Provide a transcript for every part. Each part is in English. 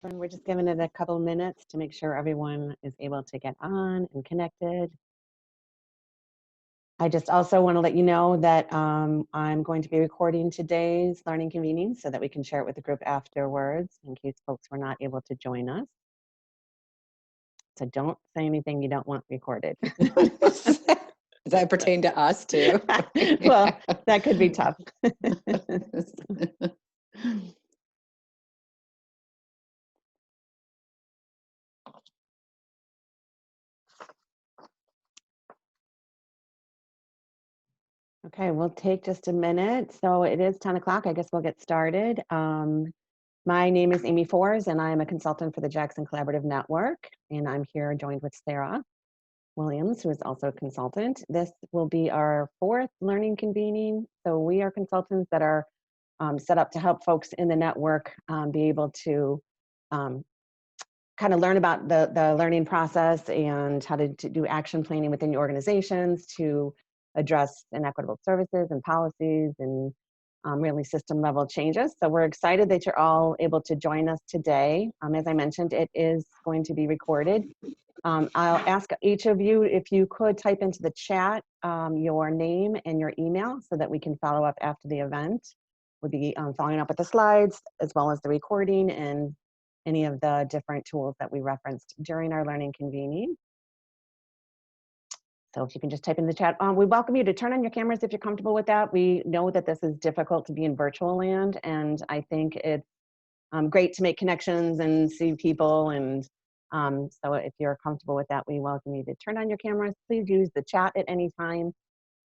And we're just giving it a couple minutes to make sure everyone is able to get on and connected. I just also want to let you know that I'm going to be recording today's learning convening so that we can share it with the group afterwards in case folks were not able to join us. So don't say anything you don't want recorded. Does that pertain to us too? Well, that could be tough. Okay, we'll take just a minute. So it is 10 o'clock. I guess we'll get started. My name is Amy Foers, and I am a consultant for the Jackson Collaborative Network. And I'm here joined with Sarah Williams, who is also a consultant. This will be our fourth learning convening. So we are consultants that are set up to help folks in the network be able to kind of learn about the learning process and how to do action planning within your organizations to address inequitable services and policies and really system level changes. So we're excited that you're all able to join us today. As I mentioned, it is going to be recorded. I'll ask each of you if you could type into the chat your name and your email so that we can follow up after the event. We'll be following up with the slides as well as the recording and any of the different tools that we referenced during our learning convening. So if you can just type in the chat. We welcome you to turn on your cameras if you're comfortable with that. We know that this is difficult to be in virtual land, and I think it's great to make connections and see people. And so if you're comfortable with that, we welcome you to turn on your cameras. Please use the chat at any time.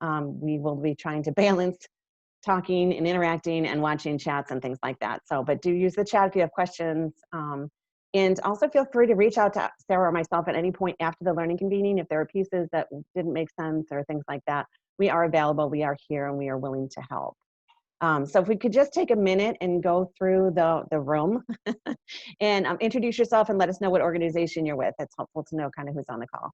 We will be trying to balance talking and interacting and watching chats and things like that. So, but do use the chat if you have questions. And also feel free to reach out to Sarah or myself at any point after the learning convening if there are pieces that didn't make sense or things like that. We are available, we are here, and we are willing to help. So if we could just take a minute and go through the room and introduce yourself and let us know what organization you're with. It's helpful to know kind of who's on the call.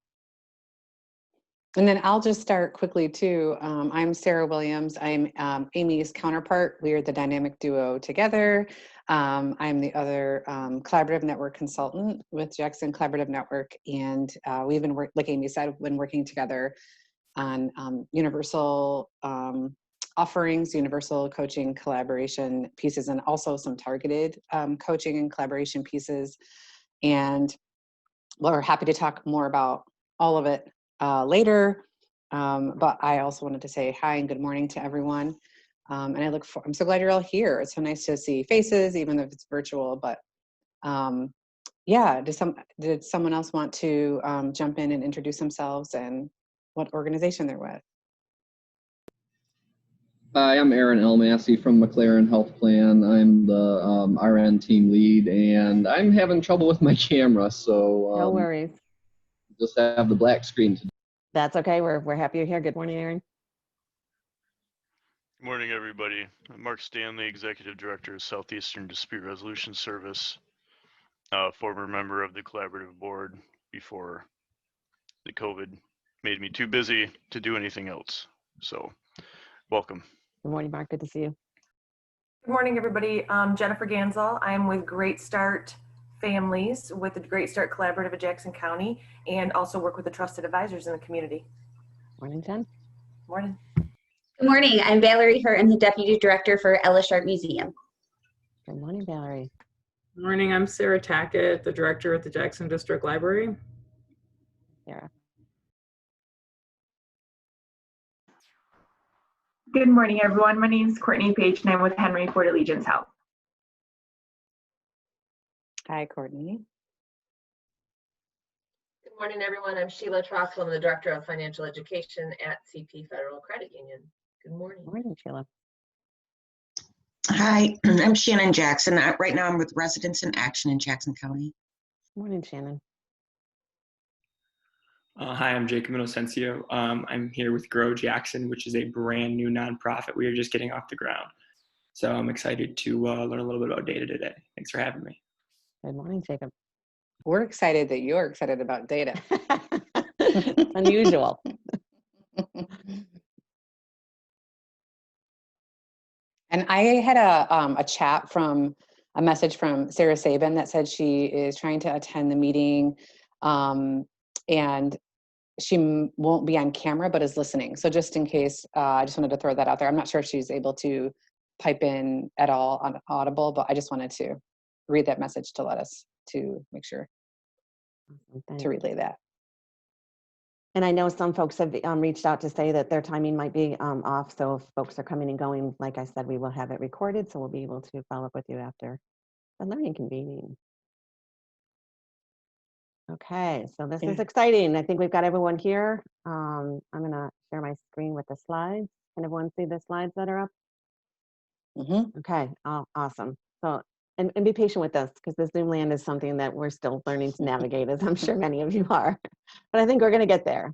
And then I'll just start quickly too. I'm Sarah Williams. I'm Amy's counterpart. We are the dynamic duo together. I'm the other collaborative network consultant with Jackson Collaborative Network. And we've been, like Amy said, been working together on universal offerings, universal coaching collaboration pieces, and also some targeted coaching and collaboration pieces. And we're happy to talk more about all of it later, but I also wanted to say hi and good morning to everyone. And I'm so glad you're all here. It's so nice to see faces, even if it's virtual. But yeah, did someone else want to jump in and introduce themselves and what organization they're with? Hi, I'm Aaron Elmassey from McLaren Health Plan. I'm the RN team lead, and I'm having trouble with my camera, so no worries. Just have the black screen today. That's okay. We're happy you're here. Good morning, Aaron. Good morning, everybody. I'm Mark Stanley, Executive Director of Southeastern Dispute Resolution Service, former member of the Collaborative Board before the COVID made me too busy to do anything else. So, welcome. Good morning, Mark. Good to see you. Good morning, everybody. I'm Jennifer Gansel. I'm with Great Start Families with the Great Start Collaborative of Jackson County, and also work with the trusted advisors in the community. Morning, Jen. Morning. Good morning. I'm Valerie Hurt. I'm the Deputy Director for Ellis Art Museum. Good morning, Valerie. Good morning. I'm Sarah Tackett, the Director at the Jackson District Library. Sarah. Good morning, everyone. My name is Courtney Page, and I'm with Henry Ford Allegiance Health. Hi, Courtney. Good morning, everyone. I'm Sheila Troxel. I'm the Director of Financial Education at CP Federal Credit Union. Good morning. Good morning, Sheila. Hi, I'm Shannon Jackson. Right now I'm with Residents in Action in Jackson County. Good morning, Shannon. Hi, I'm Jacob Inocencio. I'm here with Grow Jackson, which is a brand new nonprofit we are just getting off the ground. So I'm excited to learn a little bit about data today. Thanks for having me. Good morning, Jacob. We're excited that you're excited about data. Unusual. And I had a chat from a message from Sarah Sabin that said she is trying to attend the meeting, and she won't be on camera, but is listening. So just in case, I just wanted to throw that out there. I'm not sure if she's able to pipe in at all on Audible, but I just wanted to read that message to make sure to relay that. And I know some folks have reached out to say that their timing might be off. So if folks are coming and going, like I said, we will have it recorded. So we'll be able to follow up with you after the learning convening. Okay, so this is exciting. I think we've got everyone here. I'm going to share my screen with the slides. Can everyone see the slides that are up? Okay, awesome. So, and be patient with us because the Zoom land is something that we're still learning to navigate, as I'm sure many of you are. But I think we're going to get there.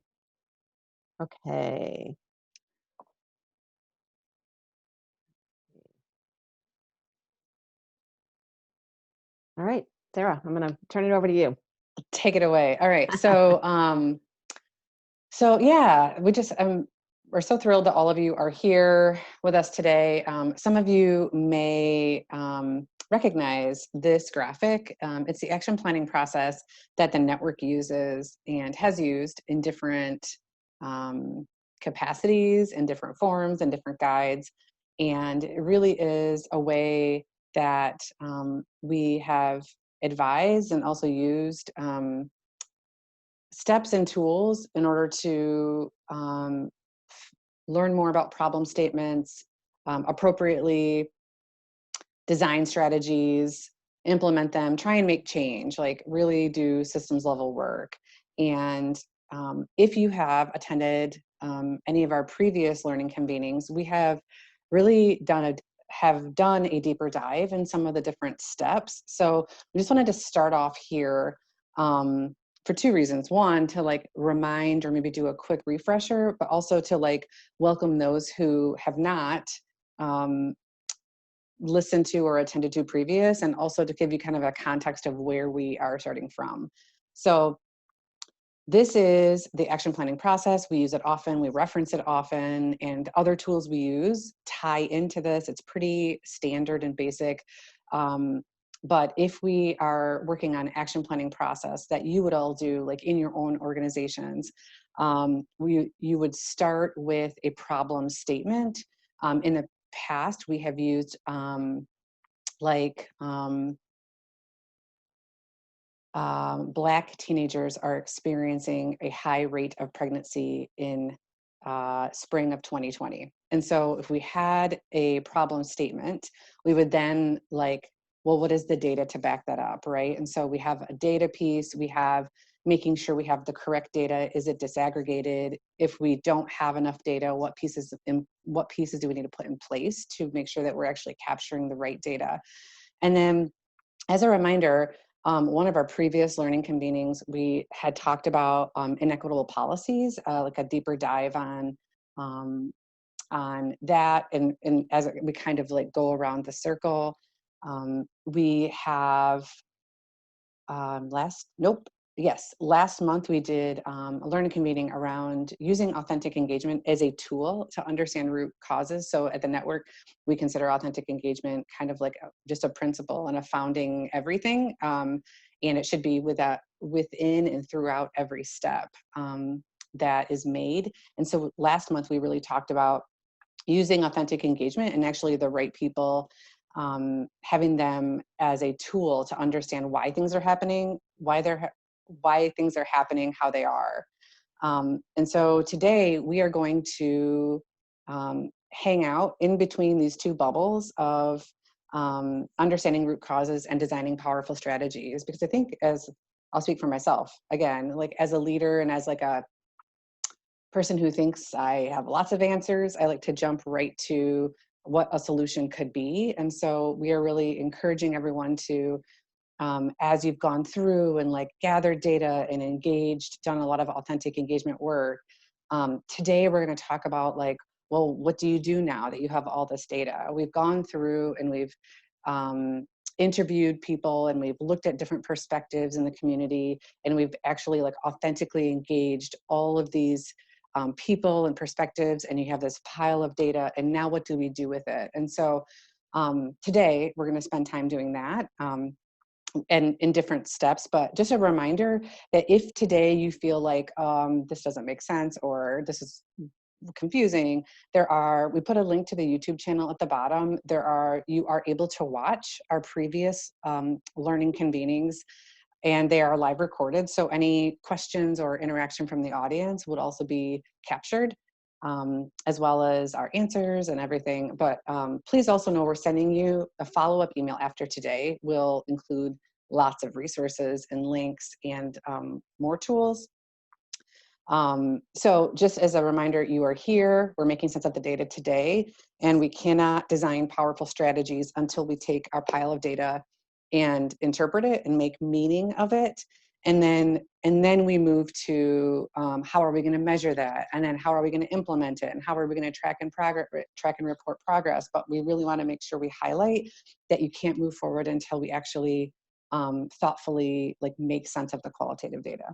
Okay. All right, Sarah, I'm going to turn it over to you. Take it away. All right. So, so yeah, we're so thrilled that all of you are here with us today. Some of you may recognize this graphic. It's the action planning process that the network uses and has used in different capacities and different forms and different guides. And it really is a way that we have advised and also used steps and tools in order to learn more about problem statements, appropriately design strategies, implement them, try and make change, like really do systems level work. And if you have attended any of our previous learning convenings, we have really done a deeper dive in some of the different steps. So we just wanted to start off here for two reasons. One, to like remind or maybe do a quick refresher, but also to like welcome those who have not listened to or attended to previous, and also to give you kind of a context of where we are starting from. So this is the action planning process. We use it often, we reference it often, and other tools we use tie into this. It's pretty standard and basic. But if we are working on action planning process that you would all do like in your own organizations, you would start with a problem statement. In the past, we have used Black teenagers are experiencing a high rate of pregnancy in spring of 2020. And so if we had a problem statement, we would then like, well, what is the data to back that up, right? And so we have a data piece, we have making sure we have the correct data. Is it disaggregated? If we don't have enough data, what pieces do we need to put in place to make sure that we're actually capturing the right data? And then as a reminder, one of our previous learning convenings, we had talked about inequitable policies, like a deeper dive on that. And as we kind of like go around the circle, we have last month we did a learning convening around using authentic engagement as a tool to understand root causes. So at the network, we consider authentic engagement kind of like just a principle and a founding everything. And it should be within and throughout every step that is made. And so last month we really talked about using authentic engagement and actually the right people, having them as a tool to understand why things are happening, why things are happening, how they are. And so today we are going to hang out in between these two bubbles of understanding root causes and designing powerful strategies. Because I think, as I'll speak for myself, again, like as a leader and as like a person who thinks I have lots of answers, I like to jump right to what a solution could be. And so we are really encouraging everyone to, as you've gone through and like gathered data and engaged, done a lot of authentic engagement work, today we're going to talk about like, well, what do you do now that you have all this data? We've gone through and we've interviewed people and we've looked at different perspectives in the community, and we've actually like authentically engaged all of these people and perspectives, and you have this pile of data, and now what do we do with it? And so Today, we're going to spend time doing that. And in different steps, but just a reminder that if today you feel like this doesn't make sense or this is confusing, we put a link to the YouTube channel at the bottom. You are able to watch our previous learning convenings, and they are live recorded. So any questions or interaction from the audience would also be captured, as well as our answers and everything. But please also know we're sending you a follow-up email after today. Will include lots of resources and links and more tools. So just as a reminder, you are here, we're making sense of the data today, and we cannot design powerful strategies until we take our pile of data and interpret it and make meaning of it. And then we move to how are we going to measure that? And then how are we going to implement it? And how are we going to track and report progress? But we really want to make sure we highlight that you can't move forward until we actually thoughtfully make sense of the qualitative data.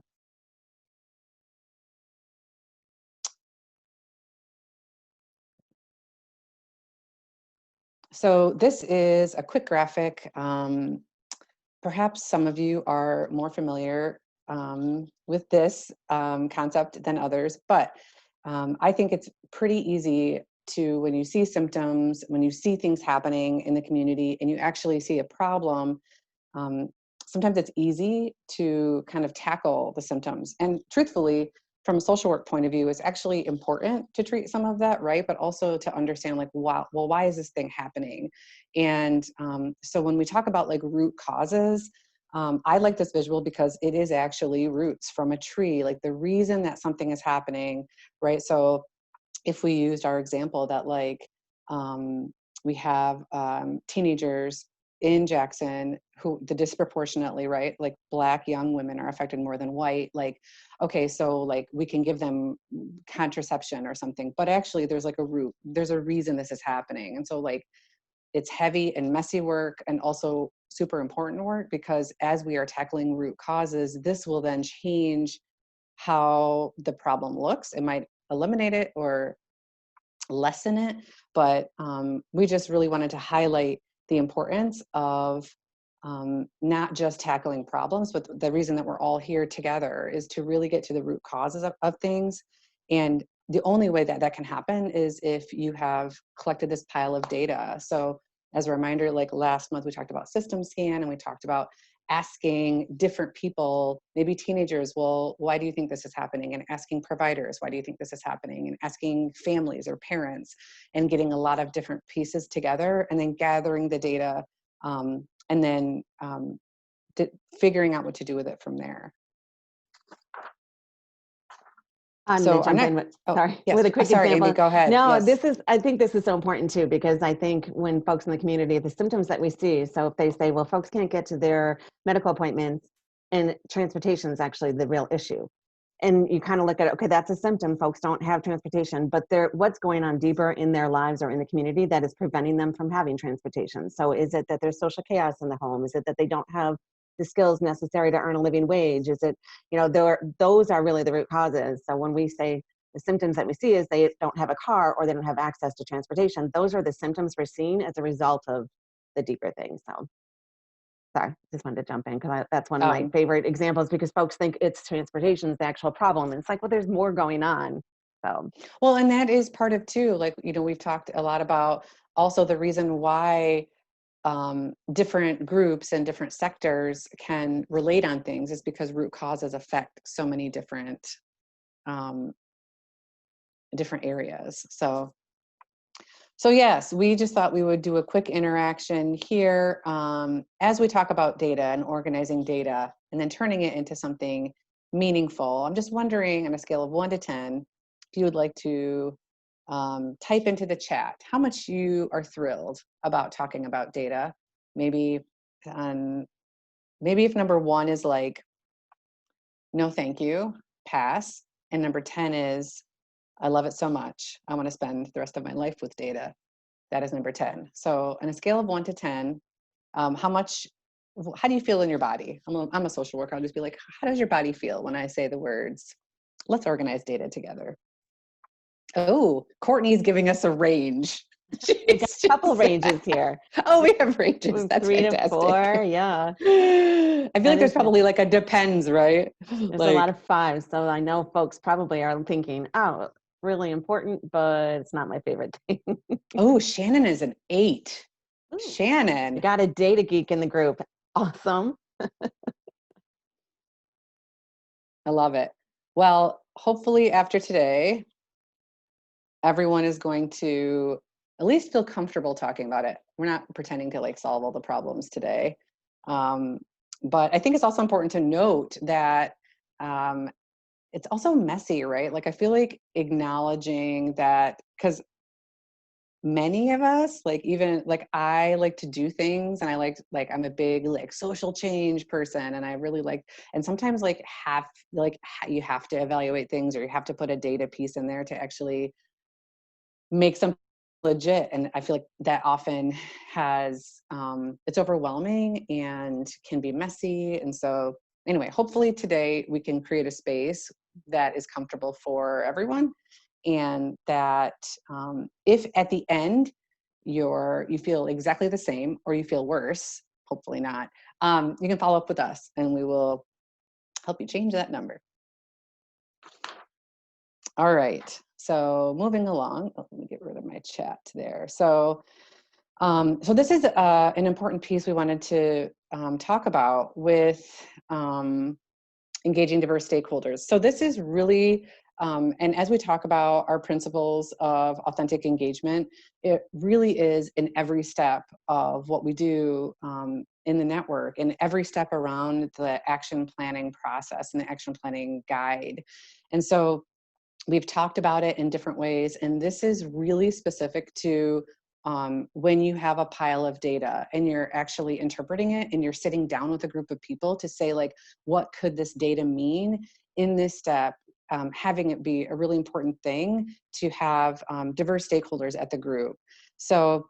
So this is a quick graphic. Perhaps some of you are more familiar with this concept than others, but I think it's pretty easy to, when you see symptoms, when you see things happening in the community and you actually see a problem, sometimes it's easy to kind of tackle the symptoms. And truthfully, from a social work point of view, it's actually important to treat some of that, right? But also to understand wow, well, why is this thing happening? And so when we talk about root causes, I like this visual because it is actually roots from a tree, like the reason that something is happening, right? So if we used our example that we have teenagers in Jackson who disproportionately, right, Black young women are affected more than white, okay, so we can give them contraception or something, but actually there's a root, there's a reason this is happening. And so it's heavy and messy work and also super important work, because as we are tackling root causes, this will then change how the problem looks. It might eliminate it or lessen it, but we just really wanted to highlight the importance of not just tackling problems, but the reason that we're all here together is to really get to the root causes of things. And the only way that that can happen is if you have collected this pile of data. So as a reminder, last month we talked about system scan, and we talked about asking different people, maybe teenagers, well, why do you think this is happening? And asking providers, why do you think this is happening? And asking families or parents, and getting a lot of different pieces together, and then gathering the data, and then figuring out what to do with it from there. So I'm jump in with a quick sorry, example. Amy, go ahead. No, yes. I think this is so important too, because I think when folks in the community, the symptoms that we see, so if they say, well, folks can't get to their medical appointments and transportation is actually the real issue. And you kind of look at it, okay, that's a symptom, folks don't have transportation, but what's going on deeper in their lives or in the community that is preventing them from having transportation? So is it that there's social chaos in the home? Is it that they don't have the skills necessary to earn a living wage? Is it, those are really the root causes. So when we say the symptoms that we see is they don't have a car or they don't have access to transportation, those are the symptoms we're seeing as a result of the deeper things. So sorry, just wanted to jump in because that's one of my favorite examples, because folks think it's transportation is the actual problem. And it's well, there's more going on. So, well, and that is part of too, we've talked a lot about also the reason why different groups and different sectors can relate on things is because root causes affect so many different areas. So yes, we just thought we would do a quick interaction here as we talk about data and organizing data and then turning it into something meaningful. I'm just wondering, on a scale of 1 to 10, if you would like to type into the chat how much you are thrilled about talking about data. Maybe if number 1 is no thank you, pass, and number 10 is I love it so much, I want to spend the rest of my life with data. That is number 10. So on a scale of 1 to 10, how do you feel in your body? I'm a social worker. I'll just be how does your body feel when I say the words, let's organize data together? Oh, Courtney's giving us a range. We've got a couple ranges here. Oh, we have ranges. That's 3 to fantastic. 4, yeah. I feel That like there's is good. probably like a depends, right? There's Like, a lot of 5s, so I know folks probably are thinking, oh, really important, but it's not my favorite thing. oh, Shannon is an 8. Ooh, Shannon. we got a data geek in the group. Awesome. I love it. Well, hopefully after today, everyone is going to at least feel comfortable talking about it. We're not pretending to like solve all the problems today. But I think it's also important to note that it's also messy, right? Like I feel like acknowledging that, because many of us, like even like I like to do things and I like I'm a big like social change person, and I really like, and sometimes like you have to evaluate things, or you have to put a data piece in there to actually make something legit. And I feel like that often has it's overwhelming and can be messy. And so anyway, hopefully today we can create a space that is comfortable for everyone, and that if at the end you feel exactly the same or you feel worse, hopefully not, you can follow up with us and we will help you change that number. All right, so moving along, let me get rid of my chat there. So this is an important piece we wanted to talk about with engaging diverse stakeholders. So this is really, and as we talk about our principles of authentic engagement, it really is in every step of what we do in the network, and every step around the action planning process and the action planning guide. And so we've talked about it in different ways, and this is really specific to when you have a pile of data and you're actually interpreting it, and you're sitting down with a group of people to say, like, what could this data mean in this step, having it be a really important thing to have diverse stakeholders at the group. So,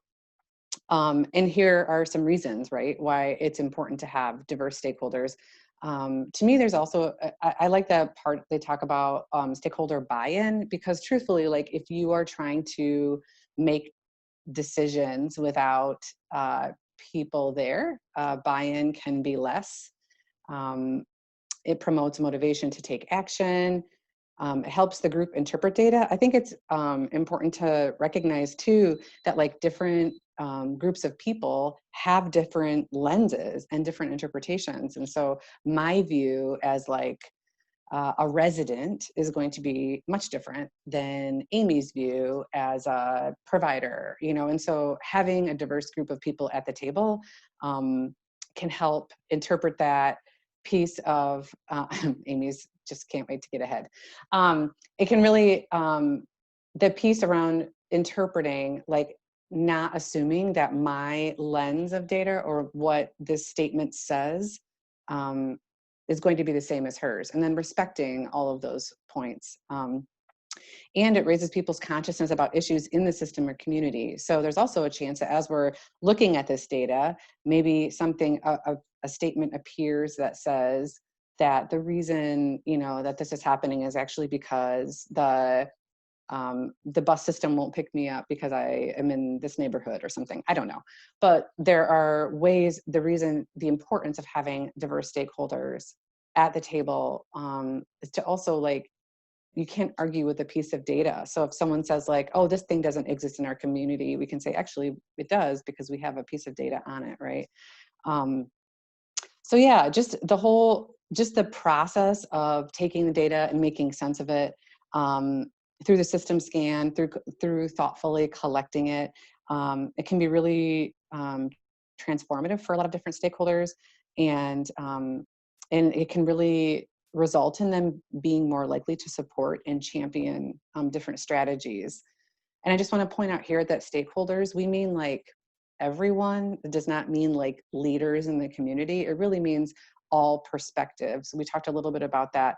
and here are some reasons, right, why it's important to have diverse stakeholders. To me, there's also, I like that part they talk about stakeholder buy-in, because truthfully, like if you are trying to make decisions without people there, buy-in can be less. It promotes motivation to take action. It helps the group interpret data. I think it's important to recognize too that like different groups of people have different lenses and different interpretations. And so my view as like a resident is going to be much different than Amy's view as a provider, you know. And so having a diverse group of people at the table can help interpret that piece of Amy's just can't wait to get ahead. It can really, the piece around interpreting, like not assuming that my lens of data or what this statement says is going to be the same as hers, and then respecting all of those points. And it raises people's consciousness about issues in the system or community. So there's also a chance that as we're looking at this data, maybe something, a statement appears that says that the reason, you know, that this is happening is actually because the bus system won't pick me up because I am in this neighborhood or something. I don't know. But there are ways, the importance of having diverse stakeholders at the table is to also, like, you can't argue with a piece of data. So if someone says like, oh, this thing doesn't exist in our community, we can say, actually, it does, because we have a piece of data on it, right? So yeah, just the process of taking the data and making sense of it through the system scan, through thoughtfully collecting it, it can be really transformative for a lot of different stakeholders, and it can really result in them being more likely to support and champion different strategies. And I just want to point out here that stakeholders, we mean like everyone. It does not mean like leaders in the community. It really means all perspectives. We talked a little bit about that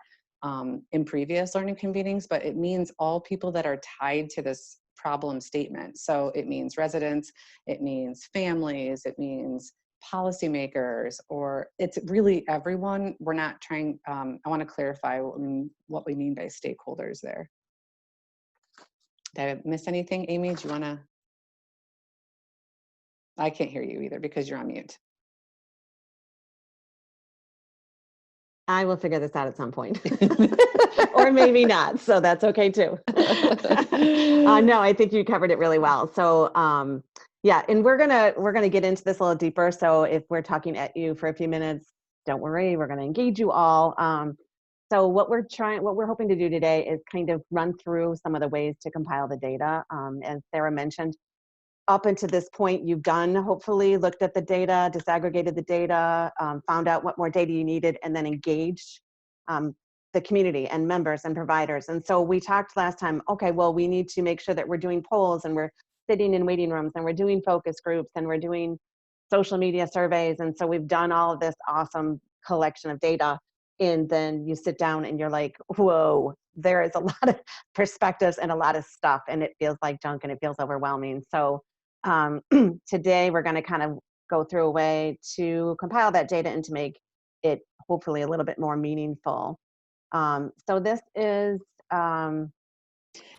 in previous learning convenings, but it means all people that are tied to this problem statement. So it means residents, it means families, it means policymakers, or it's really everyone. We're not trying, I want to clarify what we mean by stakeholders there. Did I miss anything, Amy? Do you want to? I can't hear you either because you're on mute. I will figure this out at some point, or maybe not. So that's okay too. No, I think you covered it really well. So yeah, and we're gonna get into this a little deeper. So if we're talking at you for a few minutes, don't worry, we're gonna engage you all. So what we're hoping to do today is kind of run through some of the ways to compile the data. As Sarah mentioned, up until this point, you've hopefully looked at the data, disaggregated the data, found out what more data you needed, and then engaged the community and members and providers. And so we talked last time, okay, well, we need to make sure that we're doing polls and we're sitting in waiting rooms and we're doing focus groups and we're doing social media surveys. And so we've done all of this awesome collection of data. And then you sit down and you're like, whoa, there is a lot of perspectives and a lot of stuff, and it feels like junk and it feels overwhelming. So today we're going to kind of go through a way to compile that data and to make it hopefully a little bit more meaningful. So this is and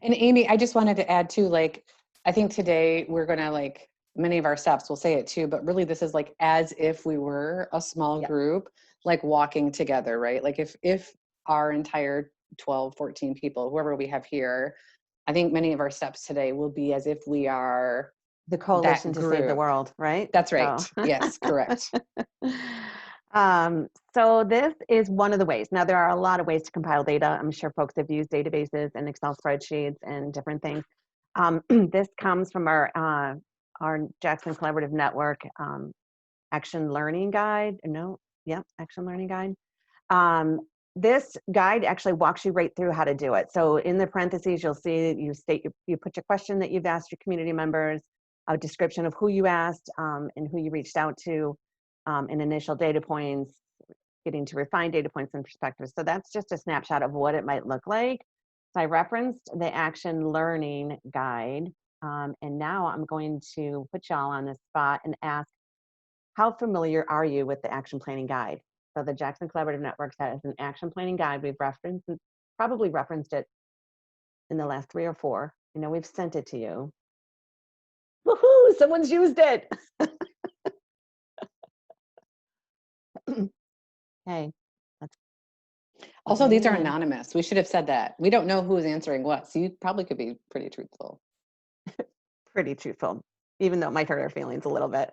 Amy, I just wanted to add too, like, I think today we're going to, like, many of our steps will say it too, but really this is like as if we were a small group, like walking together, right? Like if our entire 12, 14 people, whoever we have here, I think many of our steps today will be as if we are the coalition to save the world, right? That's right. So. Yes, correct. So this is one of the ways. Now, there are a lot of ways to compile data. I'm sure folks have used databases and Excel spreadsheets and different things. This comes from our Jackson Collaborative Network Action Learning Guide. Action Learning Guide. This guide actually walks you right through how to do it. So in the parentheses, you'll see you put your question that you've asked your community members, a description of who you asked and who you reached out to, and initial data points, getting to refine data points and perspectives. So that's just a snapshot of what it might look like. So I referenced the Action Learning Guide, and now I'm going to put y'all on the spot and ask, how familiar are you with the Action Planning Guide? So the Jackson Collaborative Network has an Action Planning Guide. We've probably referenced it in the last 3 or 4. I know we've sent it to you. Woohoo! Someone's used it. Hey. Also, these are anonymous. We should have said that. We don't know who's answering what, so you probably could be pretty truthful. Pretty truthful, even though it might hurt our feelings a little bit.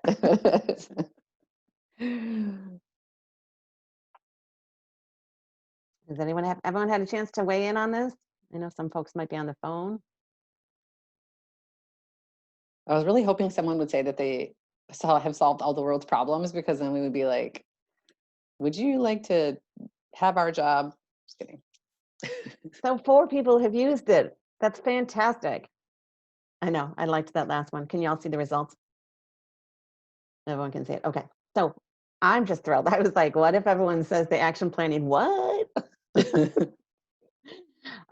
Does everyone had a chance to weigh in on this? I know some folks might be on the phone. I was really hoping someone would say that they have solved all the world's problems, because then we would be like, would you like to have our job? Just kidding. So 4 people have used it. That's fantastic. I know, I liked that last one. Can you all see the results? Everyone can see it. Okay, so I'm just thrilled. I was like, what if everyone says the action planning, what?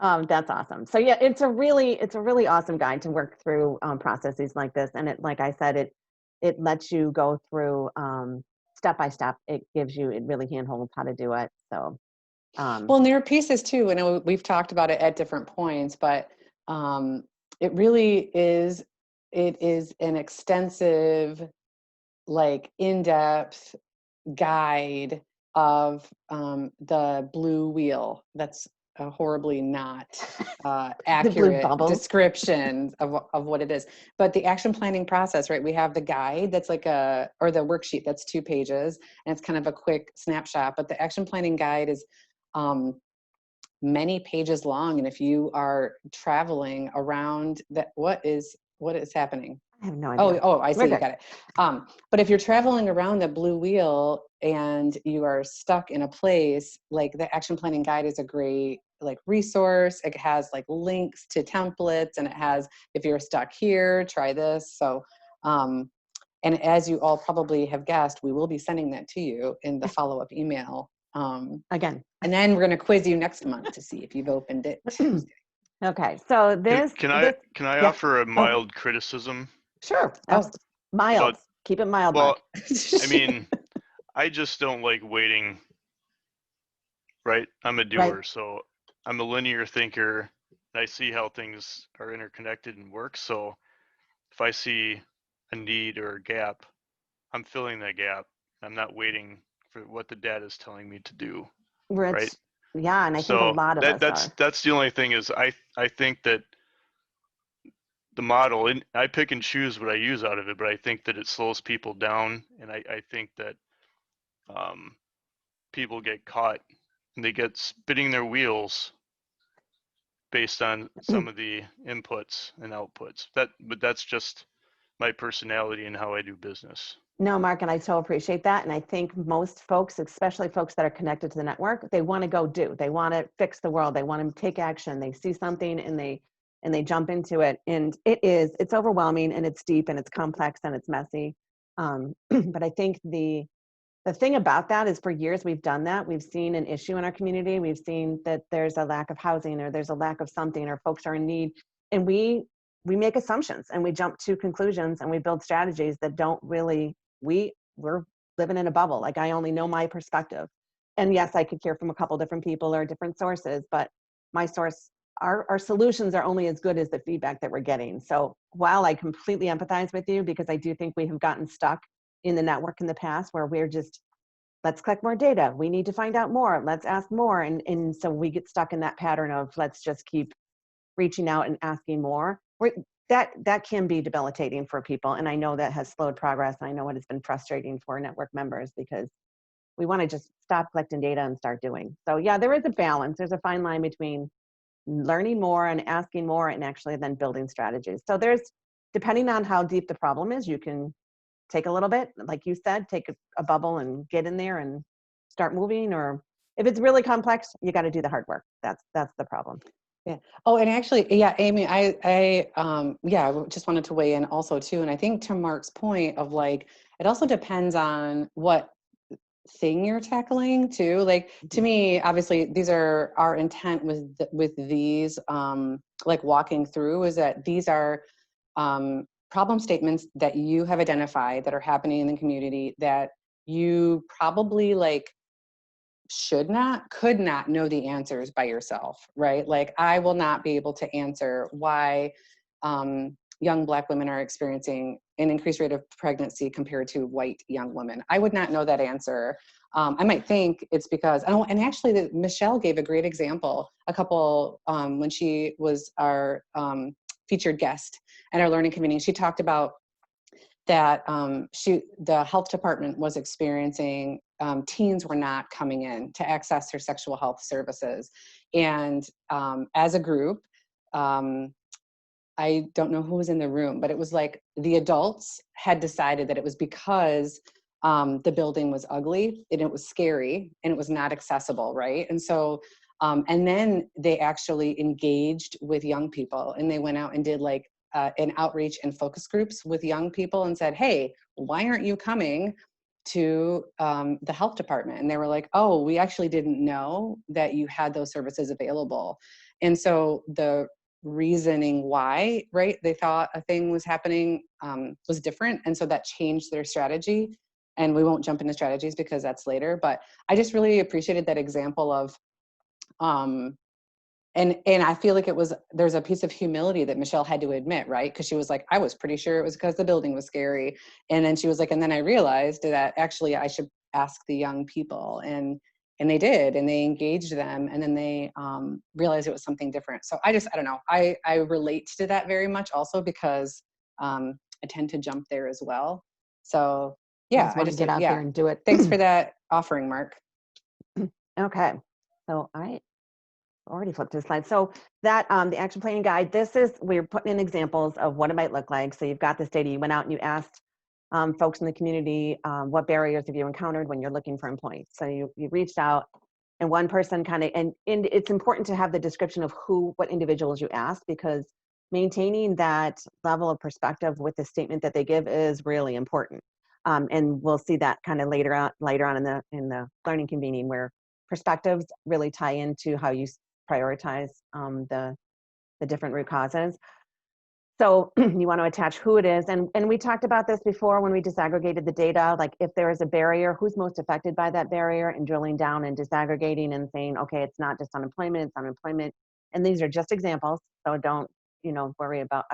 That's awesome. So yeah, it's a really awesome guide to work through processes like this. And like I said, it lets you go through step by step. It really handholds how to do it. So well, and there are pieces too, and we've talked about it at different points, but it really is, an extensive, like, in-depth guide of the blue wheel. That's a horribly not accurate description of what it is. But the action planning process, right? We have the guide that's like or the worksheet that's 2 pages, and it's kind of a quick snapshot. But the action planning guide is many pages long, and if you are traveling around what is happening? I have no idea. Oh, I see. You got it. But if you're traveling around the blue wheel and you are stuck in a place, like, the action planning guide is a great, like, resource. It has, like, links to templates, and it has, if you're stuck here, try this. So, and as you all probably have guessed, we will be sending that to you in the follow-up email. Again. And then we're going to quiz you next month to see if you've opened it. Okay, so this. Can I offer a mild criticism? Sure. Mild. Keep it mild. Well, I mean, I just don't like waiting. Right? I'm a doer, right. So I'm a linear thinker. I see how things are interconnected and work. So if I see a need or a gap, I'm filling that gap. I'm not waiting for what the data is telling me to do, right? Rich, yeah, and I think a So lot of us that's are. that's the only thing is I think that the model, and I pick and choose what I use out of it, but I think that it slows people down, and I think that people get caught and they get spinning their wheels based on some of the inputs and outputs. But that's just my personality and how I do business. No, Mark, and I so appreciate that. And I think most folks, especially folks that are connected to the network, they want to go do. They want to fix the world. They want to take action. They see something and they jump into it. And it's overwhelming and it's deep and it's complex and it's messy. But I think the thing about that is for years we've done that. We've seen an issue in our community. We've seen that there's a lack of housing or there's a lack of something or folks are in need. And we make assumptions and we jump to conclusions and we build strategies that don't really, we're living in a bubble. Like I only know my perspective. And yes, I could hear from a couple different people or different sources, but my source, our solutions are only as good as the feedback that we're getting. So while I completely empathize with you, because I do think we have gotten stuck in the network in the past where we're just, let's collect more data. We need to find out more. Let's ask more. And so we get stuck in that pattern of let's just keep reaching out and asking more. That can be debilitating for people. And I know that has slowed progress. I know it has been frustrating for network members because we want to just stop collecting data and start doing. So yeah, there is a balance. There's a fine line between learning more and asking more and actually then building strategies. So depending on how deep the problem is, you can take a little bit, like you said, take a bubble and get in there and start moving. Or if it's really complex, you got to do the hard work. That's the problem. Yeah. Oh, and actually, yeah, Amy, I just wanted to weigh in also too. And I think to Mark's point of like, it also depends on what thing you're tackling too. Like to me, obviously, these are our intent with these, like walking through is that these are problem statements that you have identified that are happening in the community that you probably like could not know the answers by yourself, right? Like I will not be able to answer why young Black women are experiencing an increased rate of pregnancy compared to white young women. I would not know that answer. I might think it's because, and actually Michelle gave a great example when she was our featured guest at our learning community. She talked about that the health department was experiencing teens were not coming in to access their sexual health services. And as a group, I don't know who was in the room, but it was like the adults had decided that it was because the building was ugly and it was scary and it was not accessible, right? And so, and then they actually engaged with young people and they went out and did like an outreach and focus groups with young people and said, hey, why aren't you coming to the health department? And they were like, oh, we actually didn't know that you had those services available. And so the reasoning why, right, they thought a thing was happening was different. And so that changed their strategy. And we won't jump into strategies because that's later, but I just really appreciated that example of, and I feel like there's a piece of humility that Michelle had to admit, right? Because she was like, I was pretty sure it was because the building was scary. And then she was like, and then I realized that actually I should ask the young people. And they did, and they engaged them, and then they realized it was something different. So I don't know. I relate to that very much also because I tend to jump there as well. So yeah, I just get out there and do it. Thanks for that offering, Mark. Okay. So I already flipped this slide. So that the action planning guide, we're putting in examples of what it might look like. So you've got this data, you went out and you asked folks in the community, what barriers have you encountered when you're looking for employees? So you reached out and one person kind of, and it's important to have the description of what individuals you asked, because maintaining that level of perspective with the statement that they give is really important. And we'll see that kind of later on in the learning convening, where perspectives really tie into how you prioritize the different root causes. So you want to attach who it is. And we talked about this before when we disaggregated the data, like if there is a barrier, who's most affected by that barrier, and drilling down and disaggregating and saying, okay, it's not just unemployment, it's unemployment. And these are just examples. So don't, worry about,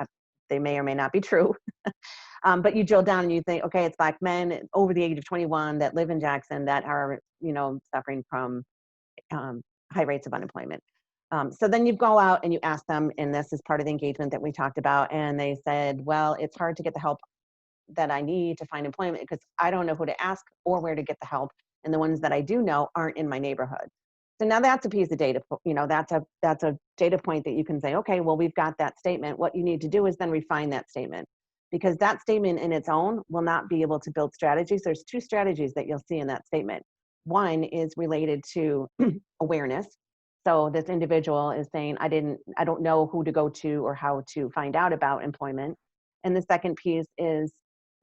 they may or may not be true. But you drill down and you think, okay, it's Black men over the age of 21 that live in Jackson that are, suffering from high rates of unemployment. So then you go out and you ask them, and this is part of the engagement that we talked about, and they said, well, it's hard to get the help that I need to find employment because I don't know who to ask or where to get the help. And the ones that I do know aren't in my neighborhood. So now that's a piece of data, that's a data point that you can say, okay, well, we've got that statement. What you need to do is then refine that statement, because that statement in its own will not be able to build strategies. There's two strategies that you'll see in that statement. One is related to awareness. So this individual is saying, I don't know who to go to or how to find out about employment. And the second piece is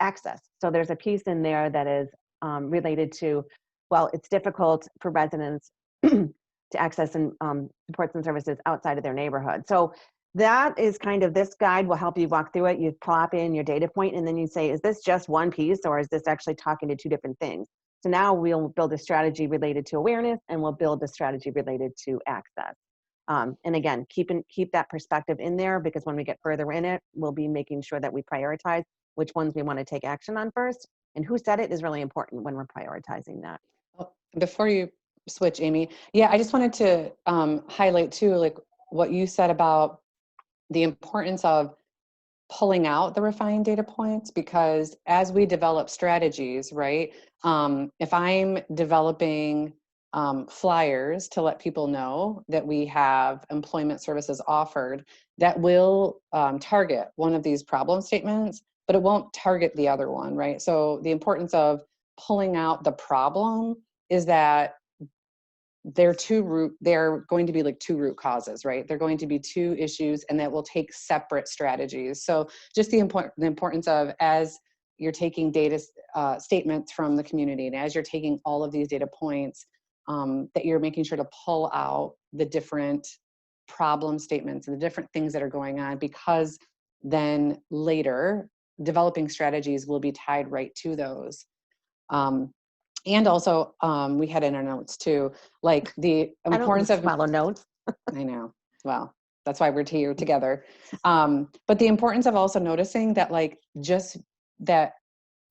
access. So there's a piece in there that is related to, well, it's difficult for residents to access and supports and services outside of their neighborhood. So that is kind of, this guide will help you walk through it. You plop in your data point and then you say, is this just one piece or is this actually talking to two different things? So now we'll build a strategy related to awareness and we'll build a strategy related to access. And again, keep that perspective in there, because when we get further in it, we'll be making sure that we prioritize which ones we want to take action on first. And who said it is really important when we're prioritizing that. Before you switch, Amy, yeah, I just wanted to highlight too, like what you said about the importance of pulling out the refined data points, because as we develop strategies, right, if I'm developing flyers to let people know that we have employment services offered, that will target one of these problem statements, but it won't target the other one, right? So the importance of pulling out the problem is that they're going to be like two root causes, right? They're going to be two issues, and that will take separate strategies. So just the importance of, as you're taking data statements from the community, and as you're taking all of these data points, that you're making sure to pull out the different problem statements and the different things that are going on, because then later developing strategies will be tied right to those. And also, we had in our notes too, like the importance of follow notes. I know. Well, that's why we're here together. But the importance of also noticing that, like, just that,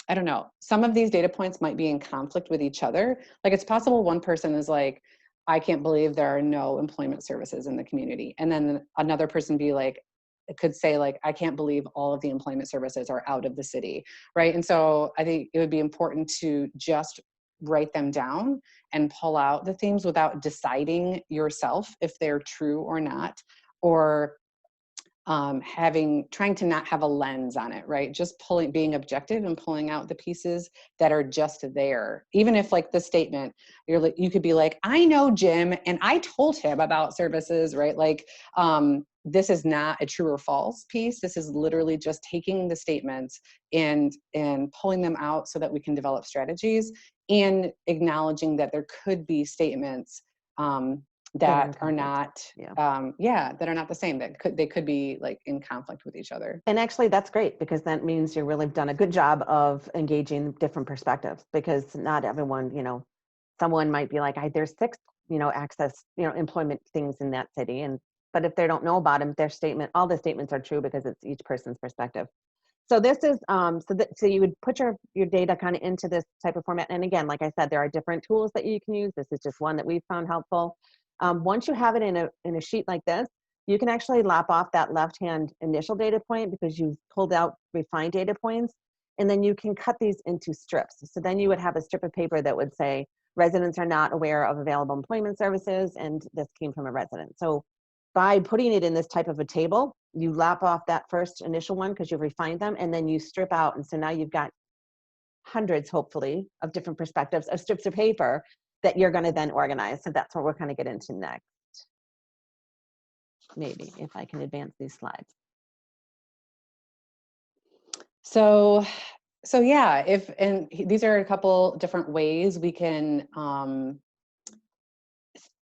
I don't know, some of these data points might be in conflict with each other. Like, it's possible one person is like, I can't believe there are no employment services in the community. And then another person could say like, I can't believe all of the employment services are out of the city, right? And so I think it would be important to just write them down and pull out the themes without deciding yourself if they're true or not, or trying to not have a lens on it, right? Just being objective and pulling out the pieces that are just there. Even if, like, the statement, you could be like, I know Jim and I told him about services, right? Like, this is not a true or false piece. This is literally just taking the statements and pulling them out so that we can develop strategies, and acknowledging that there could be statements that are not, that are not the same. They could be like in conflict with each other. And actually, that's great, because that means you've really done a good job of engaging different perspectives, because not everyone, someone might be like, there's 6, access, employment things in that city. But if they don't know about them, all the statements are true because it's each person's perspective. So this is, so you would put your data kind of into this type of format. And again, like I said, there are different tools that you can use. This is just one that we found helpful. Once you have it in a sheet like this, you can actually lop off that left-hand initial data point, because you've pulled out refined data points, and then you can cut these into strips. So then you would have a strip of paper that would say, residents are not aware of available employment services, and this came from a resident. So by putting it in this type of a table, you lop off that first initial one because you've refined them, and then you strip out. And so now you've got hundreds, hopefully, of different perspectives of strips of paper that you're going to then organize. So that's what we're going to get into next. Maybe if I can advance these slides. So yeah, these are a couple different ways we can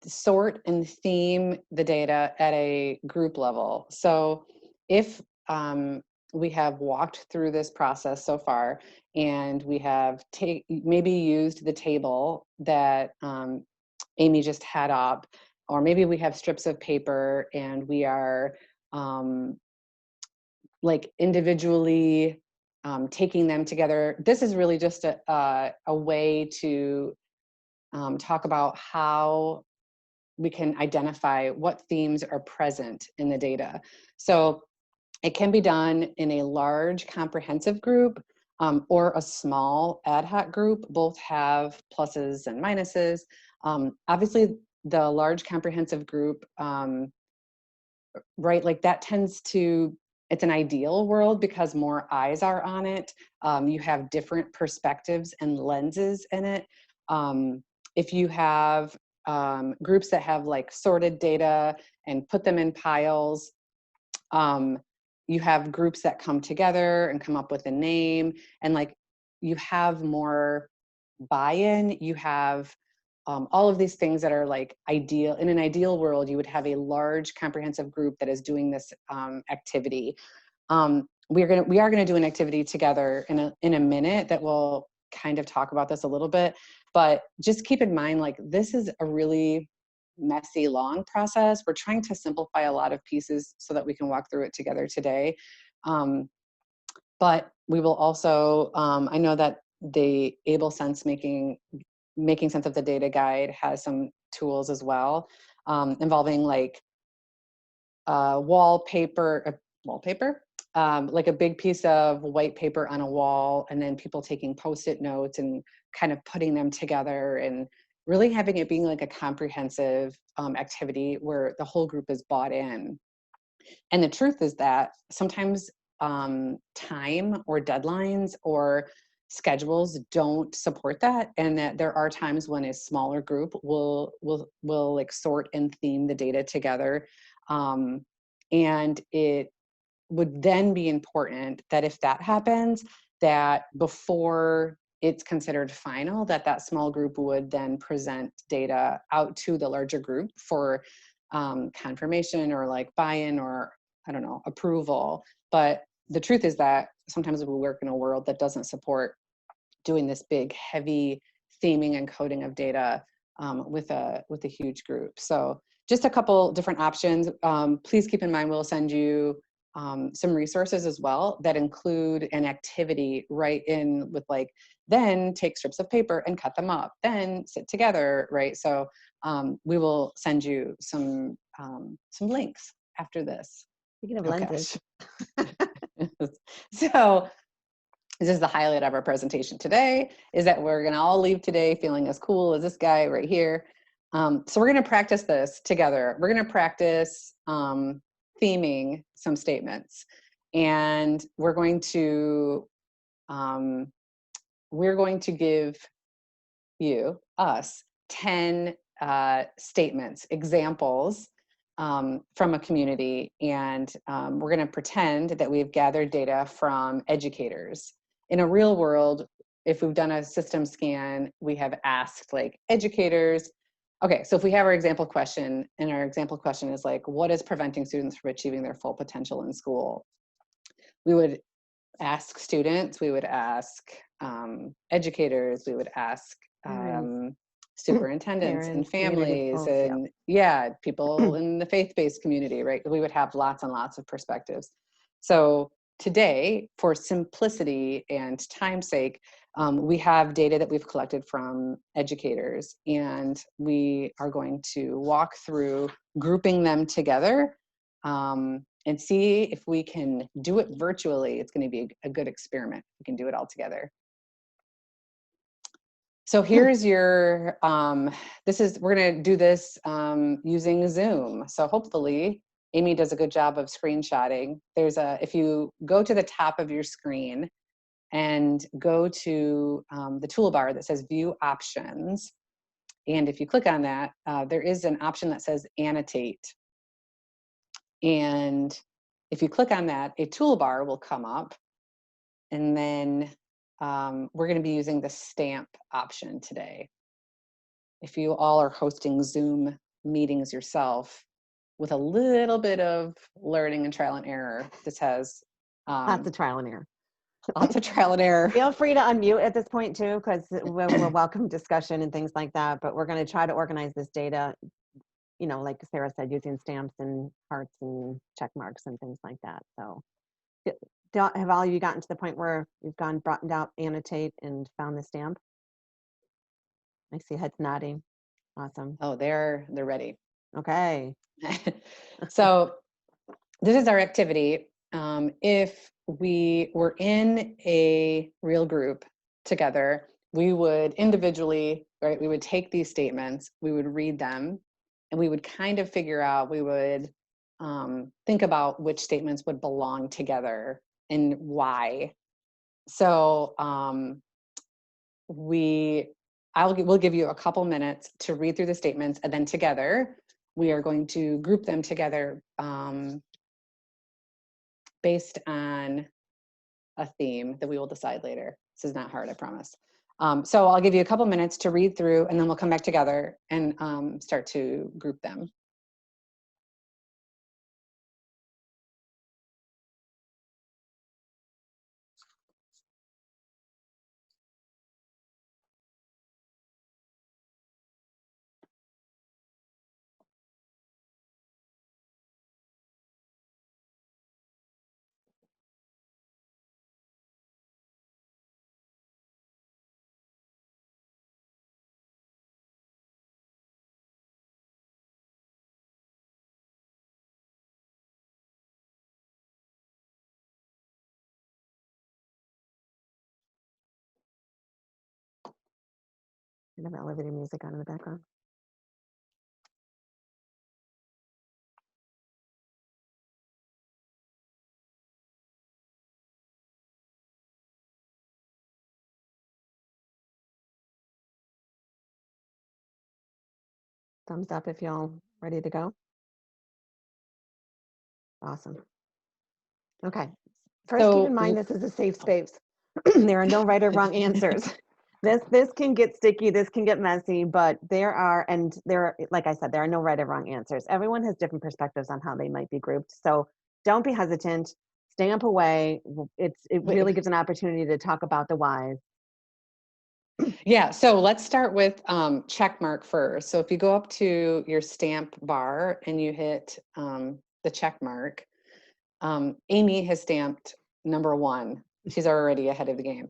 sort and theme the data at a group level. So if we have walked through this process so far, and we have maybe used the table that Amy just had up, or maybe we have strips of paper and we are like individually taking them together. This is really just a way to talk about how we can identify what themes are present in the data. So it can be done in a large comprehensive group or a small ad hoc group. Both have pluses and minuses. Obviously, the large comprehensive group, right, like that tends to, it's an ideal world because more eyes are on it. You have different perspectives and lenses in it. If you have groups that have like sorted data and put them in piles, you have groups that come together and come up with a name, and like you have more buy-in. You have all of these things that are like ideal. In an ideal world, you would have a large comprehensive group that is doing this activity. We are gonna do an activity together in a minute that will kind of talk about this a little bit, but just keep in mind, like, this is a really messy, long process. We're trying to simplify a lot of pieces so that we can walk through it together today. But we will also, I know that the Able Sense Making Sense of the Data Guide has some tools as well, involving like wallpaper, like a big piece of white paper on a wall, and then people taking Post-it notes and kind of putting them together, and really having it being like a comprehensive activity where the whole group is bought in. And the truth is that sometimes time or deadlines or schedules don't support that, and that there are times when a smaller group will like sort and theme the data together. And it would then be important that if that happens, that before it's considered final, that small group would then present data out to the larger group for confirmation or like buy-in or, I don't know, approval. But the truth is that sometimes we work in a world that doesn't support doing this big, heavy theming and coding of data with a huge group. So just a couple different options. Please keep in mind, we'll send you some resources as well that include an activity right in with like, then take strips of paper and cut them up, then sit together, right? So we will send you some links after this. Speaking of Oh, lenses. So this is the highlight of our presentation today, is that we're gonna all leave today feeling as cool as this guy right here. So we're gonna practice this together. We're gonna practice theming some statements, and we're going to give us 10 statements, examples from a community, and we're going to pretend that we've gathered data from educators. In a real world, if we've done a system scan, we have asked like educators, okay, so if we have our example question, and our example question is like, what is preventing students from achieving their full potential in school? We would ask students, we would ask educators, we would ask superintendents and Parents, families, and people in the faith-based community, right? We would have lots and lots of perspectives. So today, for simplicity and time's sake, we have data that we've collected from educators, and we are going to walk through grouping them together and see if we can do it virtually. It's going to be a good experiment. We can do it all together. So here's your, we're going to do this using Zoom. So hopefully Amy does a good job of screenshotting. If you go to the top of your screen and go to the toolbar that says View Options, and if you click on that, there is an option that says Annotate. And if you click on that, a toolbar will come up, and then we're going to be using the stamp option today. If you all are hosting Zoom meetings yourself, with a little bit of learning and trial and error, this has Lots of trial and error. Lots of trial and error. Feel free to unmute at this point too, because we'll welcome discussion and things like that. But we're going to try to organize this data, you know, like Sarah said, using stamps and hearts and check marks and things like that. So Have all of you gotten to the point where you've gone, buttoned out, annotate, and found the stamp? I see heads nodding. Awesome. Oh, they're ready. Okay. So this is our activity. If we were in a real group together, we would individually, right, we would take these statements, we would read them, and we would kind of figure out, we would think about which statements would belong together and why. So we'll give you a couple minutes to read through the statements, and then together we are going to group them together based on a theme that we will decide later. This is not hard, I promise. So I'll give you a couple minutes to read through, and then we'll come back together and start to group them. I have elevator music on in the background. Thumbs up if y'all ready to go. Awesome. Okay. First, keep in mind this is a safe space. There are no right or wrong answers. This can get sticky, this can get messy, but like I said, there are no right or wrong answers. Everyone has different perspectives on how they might be grouped. So don't be hesitant. Stamp away. It really gives an opportunity to talk about the whys. Yeah, so let's start with check mark first. So if you go up to your stamp bar and you hit the check mark, Amy has stamped number 1. She's already ahead of the game.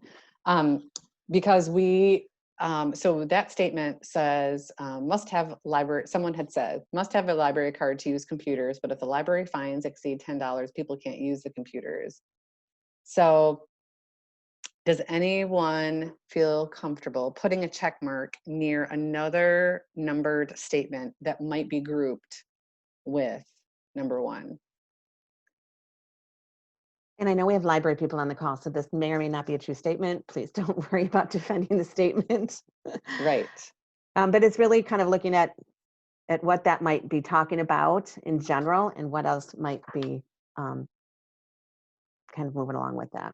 Because so that statement says, someone had said, must have a library card to use computers, but if the library fines exceed $10, people can't use the computers. So does anyone feel comfortable putting a check mark near another numbered statement that might be grouped with number 1? And I know we have library people on the call, so this may or may not be a true statement. Please don't worry about defending the statement. Right. But it's really kind of looking at what that might be talking about in general and what else might be kind of moving along with that.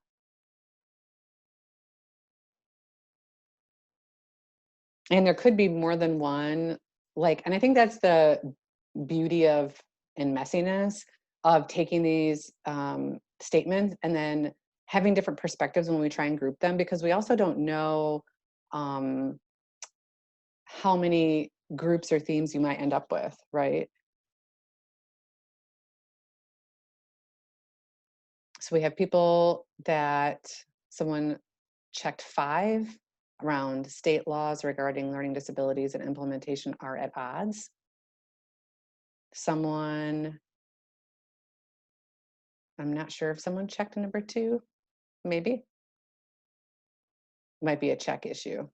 And there could be more than one, and I think that's the beauty of and messiness of taking these statements and then having different perspectives when we try and group them, because we also don't know how many groups or themes you might end up with, right? So we have people someone checked 5 around state laws regarding learning disabilities and implementation are at odds. I'm not sure if someone checked number 2, maybe. Might be a check issue.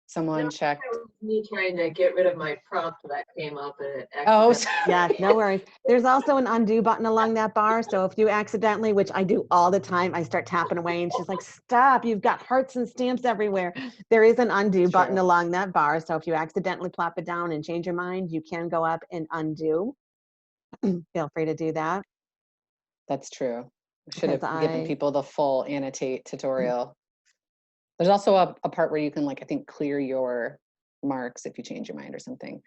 Someone checked. That was me trying to get rid of my prompt that came up and it Oh, yeah, no worries. There's also an undo button along that bar. So if you accidentally, which I do all the time, I start tapping away and she's like, stop, you've got hearts and stamps everywhere. There is an undo button along that bar. So if you accidentally plop it down and change your mind, you can go up and undo. Feel free to do that. That's true. We should have given people the full annotate tutorial. There's also a part where you can, I think, clear your marks if you change your mind or something.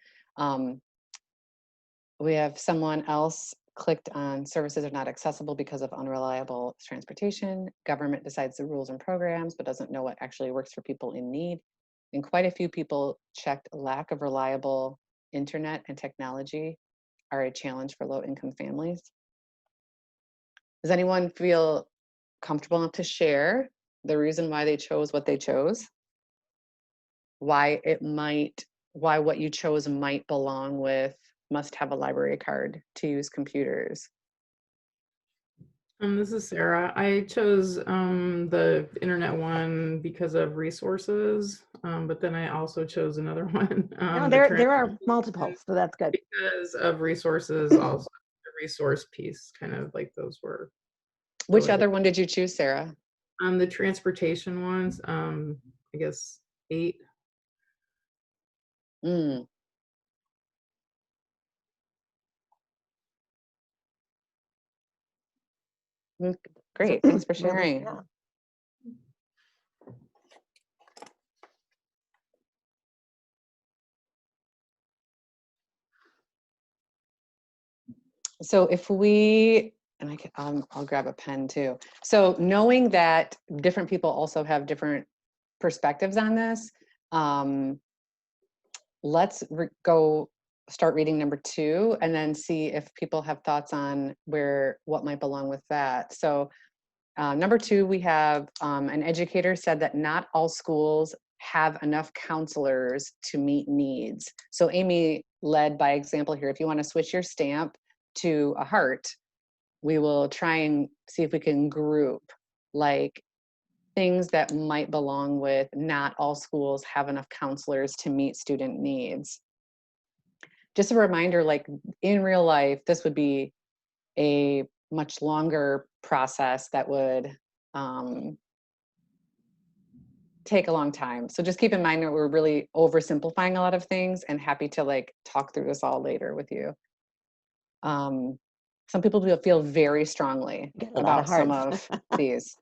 We have someone else clicked on services are not accessible because of unreliable transportation. Government decides the rules and programs, but doesn't know what actually works for people in need. And quite a few people checked lack of reliable internet and technology are a challenge for low-income families. Does anyone feel comfortable enough to share the reason why they chose what they chose? Why what you chose might belong with must have a library card to use computers? This is Sarah. I chose the internet one because of resources, but then I also chose another one. No, The there are multiple, so that's good. because of resources, also the resource piece, kind of like those were. Which other one did you choose, Sarah? The transportation ones, I guess 8. Mm. Great, thanks for sharing. Yeah. So if we, and I'll grab a pen too. So knowing that different people also have different perspectives on this, let's go start reading number 2 and then see if people have thoughts on what might belong with that. So number 2, we have an educator said that not all schools have enough counselors to meet needs. So Amy led by example here. If you want to switch your stamp to a heart, we will try and see if we can group like things that might belong with not all schools have enough counselors to meet student needs. Just a reminder, like in real life, this would be a much longer process that would take a long time. So just keep in mind that we're really oversimplifying a lot of things, and happy to like talk through this all later with you. Some people will feel very strongly about some of these.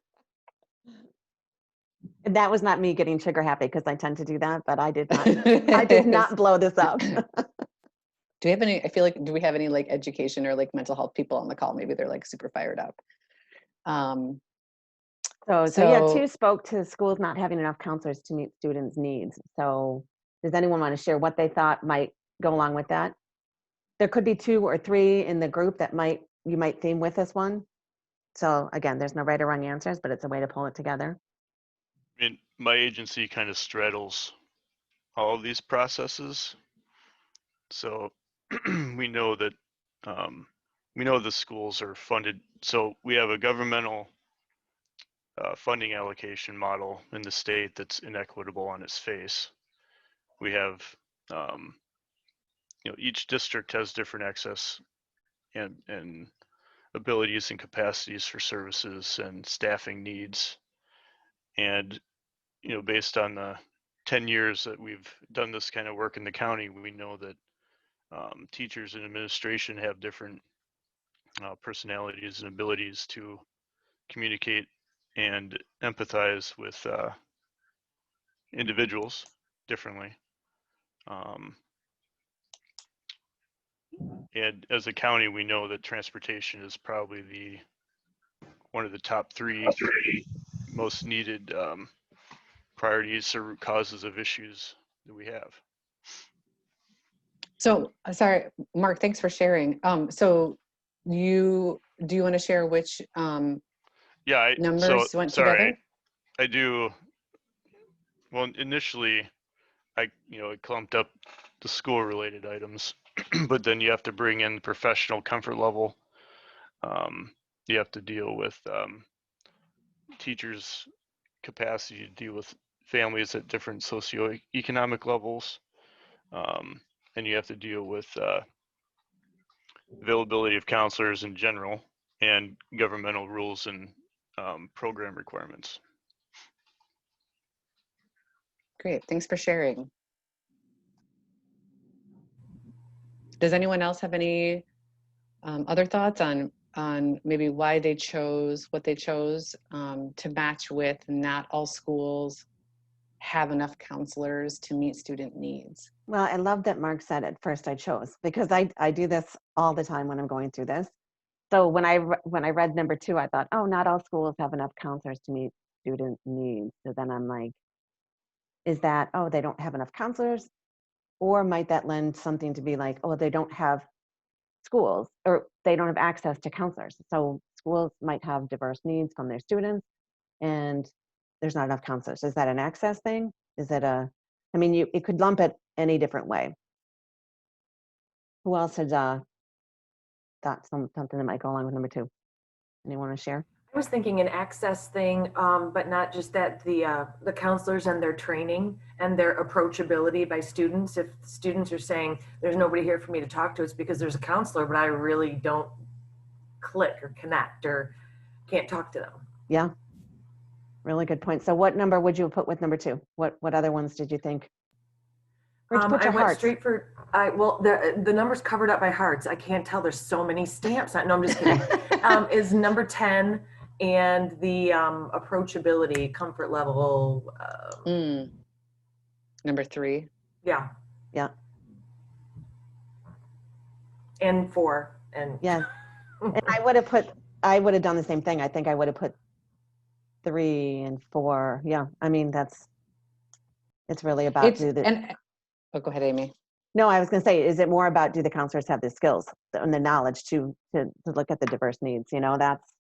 That was not me getting trigger happy because I tend to do that, but I did not. I did not blow this up. Do we have any? I feel like, do we have any like education or like mental health people on the call? Maybe they're like super fired up. So yeah, 2 spoke to schools not having enough counselors to meet students' needs. So does anyone want to share what they thought might go along with that? There could be 2 or 3 in the group that you might theme with this one. So again, there's no right or wrong answers, but it's a way to pull it together. I mean, my agency kind of straddles all of these processes. So we know that the schools are funded. So we have a governmental funding allocation model in the state that's inequitable on its face. We have, each district has different access and abilities and capacities for services and staffing needs. And, based on the 10 years that we've done this kind of work in the county, we know that teachers and administration have different personalities and abilities to communicate and empathize with individuals differently. And as a county, we know that transportation is probably one of the top 3 most needed priorities or root causes of issues that we have. So sorry, Mark, thanks for sharing. So do you want to share which numbers went together? I do. Well, initially, I clumped up the school related items, but then you have to bring in professional comfort level. You have to deal with teachers' capacity to deal with families at different socioeconomic levels. And you have to deal with availability of counselors in general and governmental rules and program requirements. Great, thanks for sharing. Does anyone else have any other thoughts on maybe why they chose what they chose to match with not all schools have enough counselors to meet student needs? Well, I love that Mark said at first I chose, because I do this all the time when I'm going through this. So when I read number 2, I thought, oh, not all schools have enough counselors to meet student needs. So then I'm like, is that, oh, they don't have enough counselors? Or might that lend something to be like, oh, they don't have schools, or they don't have access to counselors. So schools might have diverse needs from their students and there's not enough counselors. Is that an access thing? Is it I mean, it could lump it any different way. Who else had thought something that might go along with number 2? Anyone want to share? I was thinking an access thing, but not just that, the counselors and their training and their approachability by students. If students are saying, there's nobody here for me to talk to, it's because there's a counselor, but I really don't click or connect or can't talk to them. Yeah, really good point. So what number would you have put with number 2? What other ones did you think? Where'd you put I your went hearts? straight for, well, the number's covered up by hearts. I can't tell, there's so many stamps. No, I'm just kidding. Is number 10 and the approachability, comfort level. Number 3. Yeah. Yeah. And 4. And yeah. And I would have done the same thing. I think I would have put 3 and 4. Yeah. I mean, it's really about oh, go ahead, Amy. No, I was going to say, is it more about do the counselors have the skills and the knowledge to look at the diverse needs? You know, that's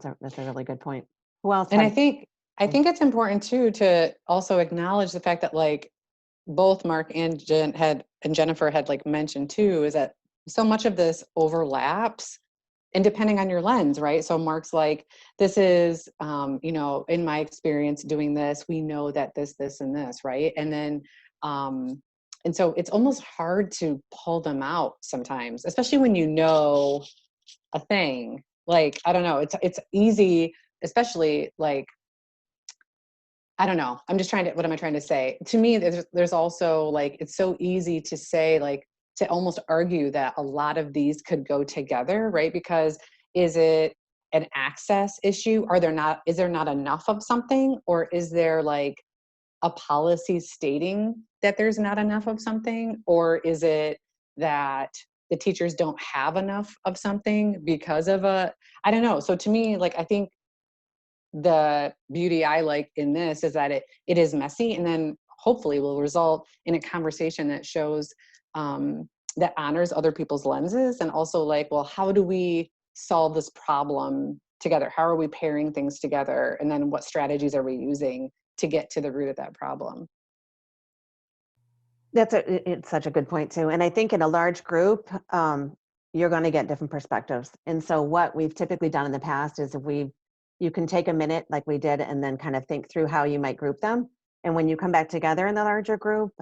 a really good point. Who else? And I think it's important too to also acknowledge the fact that like both Mark and Jennifer had like mentioned too, is that so much of this overlaps and depending on your lens, right? So Mark's like, this is, you know, in my experience doing this, we know that this, and this, right? And then, and so it's almost hard to pull them out sometimes, especially when you know a thing. Like, I don't know, it's easy, especially like, I don't know. I'm just what am I trying to say? To me, there's also like, it's so easy to say like, to almost argue that a lot of these could go together, right? Because is it an access issue? Is there not enough of something? Or is there like a policy stating that there's not enough of something? Or is it that the teachers don't have enough of something because of I don't know. So to me, like, I think the beauty I like in this is that it is messy and then hopefully will result in a conversation that shows that honors other people's lenses and also like, well, how do we solve this problem together? How are we pairing things together? And then what strategies are we using to get to the root of that problem? It's such a good point too. And I think in a large group, you're going to get different perspectives. And so what we've typically done in the past is you can take a minute like we did and then kind of think through how you might group them. And when you come back together in the larger group,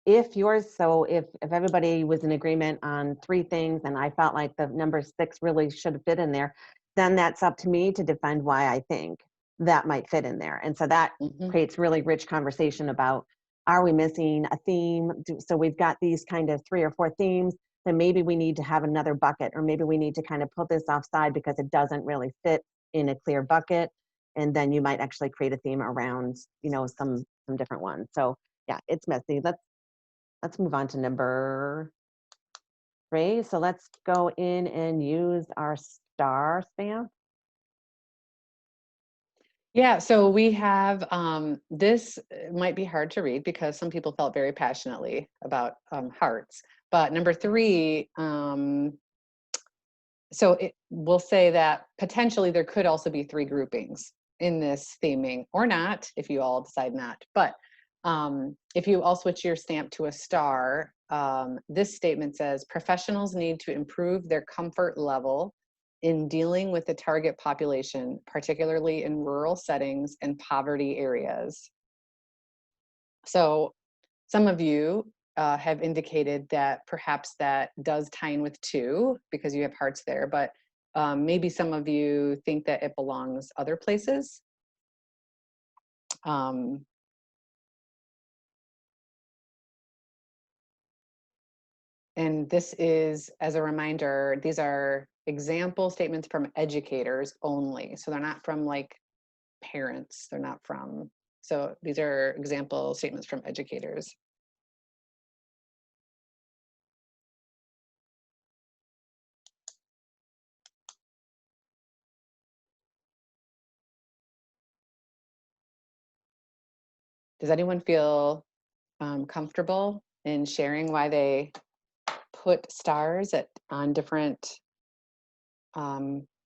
if everybody was in agreement on 3 things and I felt like the number 6 really should fit in there, then that's up to me to define why I think that might fit in there. And so that creates really rich conversation about, are we missing a theme? So we've got these kind of 3 or 4 themes, then maybe we need to have another bucket, or maybe we need to kind of put this offside because it doesn't really fit in a clear bucket. And then you might actually create a theme around, you know, some different ones. So yeah, it's messy. Let's move on to number 3. So let's go in and use our star stamp. Yeah, so we have, this might be hard to read because some people felt very passionately about hearts. But number 3, so we'll say that potentially there could also be 3 groupings in this theming, or not, if you all decide not. But if you all switch your stamp to a star, this statement says, professionals need to improve their comfort level in dealing with the target population, particularly in rural settings and poverty areas. So some of you have indicated that perhaps that does tie in with 2 because you have hearts there, but maybe some of you think that it belongs other places. And this is, as a reminder, these are example statements from educators only. So they're not from like parents, they're not from, so these are example statements from educators. Does anyone feel comfortable in sharing why they put stars on different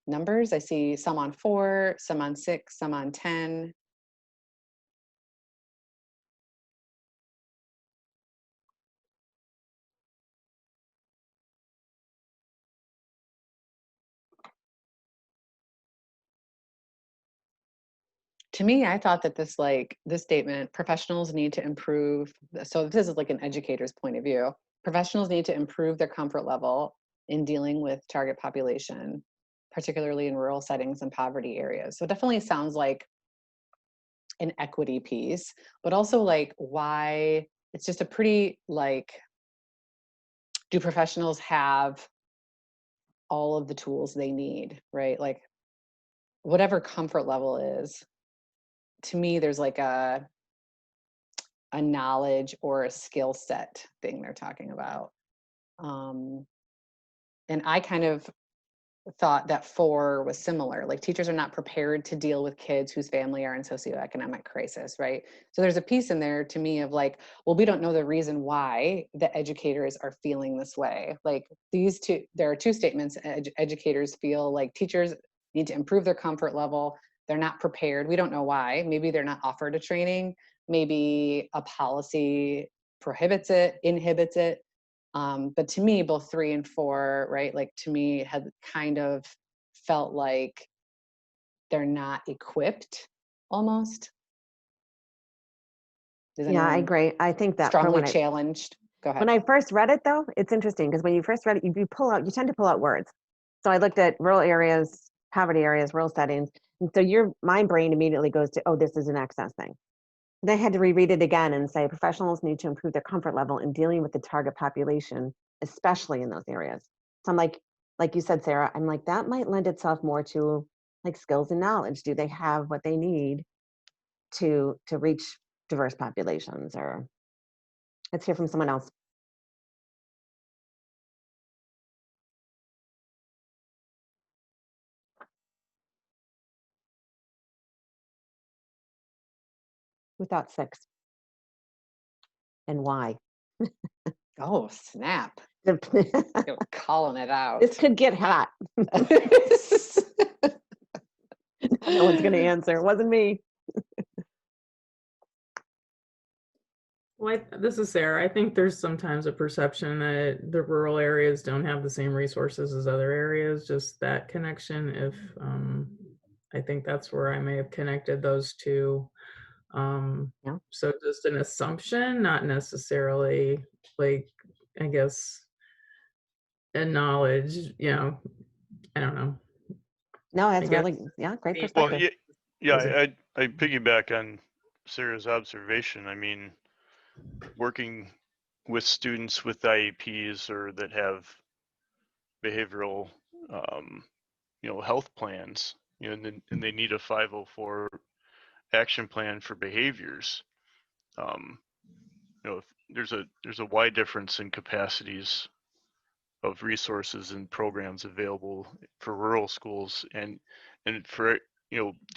numbers. I see some on 4, some on 6, some on 10. To me, I thought that this statement, professionals need to improve. So this is like an educator's point of view. Professionals need to improve their comfort level in dealing with target population, particularly in rural settings and poverty areas. So it definitely sounds like an equity piece, but also like why it's just a pretty do professionals have all of the tools they need, right? Like whatever comfort level is, to me, there's like a knowledge or a skill set thing they're talking about. And I kind of thought that 4 was similar. Like teachers are not prepared to deal with kids whose family are in socioeconomic crisis, right? So there's a piece in there to me of like, well, we don't know the reason why the educators are feeling this way. Like there are 2 statements. Educators feel like teachers need to improve their comfort level. They're not prepared. We don't know why. Maybe they're not offered a training. Maybe a policy prohibits it, inhibits it. But to me, both 3 and 4, right? Like to me, had kind of felt like they're not equipped almost. Yeah, I agree. I think that strongly challenged. Go ahead. When I first read it though, it's interesting because when you first read it, you tend to pull out words. So I looked at rural areas, poverty areas, rural settings. And so my brain immediately goes to, oh, this is an access thing. And I had to reread it again and say professionals need to improve their comfort level in dealing with the target population, especially in those areas. So I'm like you said, Sarah, I'm like, that might lend itself more to like skills and knowledge. Do they have what they need to reach diverse populations? Or let's hear from someone else. Who thought 6? And why? Oh, snap. You're calling it out. This could get hot. No one's going to answer. It wasn't me. Well, this is Sarah. I think there's sometimes a perception that the rural areas don't have the same resources as other areas, just that connection. If I think that's where I may have connected those 2. Yeah. So just an assumption, not necessarily like, I guess, a knowledge, I don't know. No, that's really, great perspective. Well, yeah, I piggyback on Sarah's observation. I mean, working with students with IEPs or that have behavioral, health plans, and they need a 504 action plan for behaviors. If there's a wide difference in capacities of resources and programs available for rural schools, and for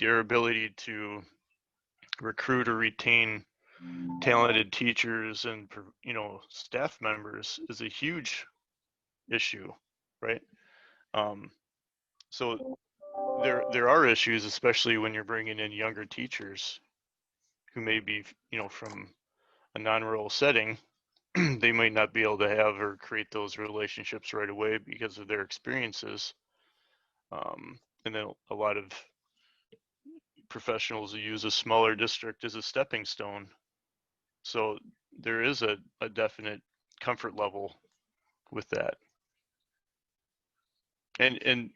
their ability to recruit or retain talented teachers and staff members is a huge issue, right? So there are issues, especially when you're bringing in younger teachers who may be from a non-rural setting. They might not be able to have or create those relationships right away because of their experiences. And then a lot of professionals who use a smaller district as a stepping stone. So there is a definite comfort level with that. And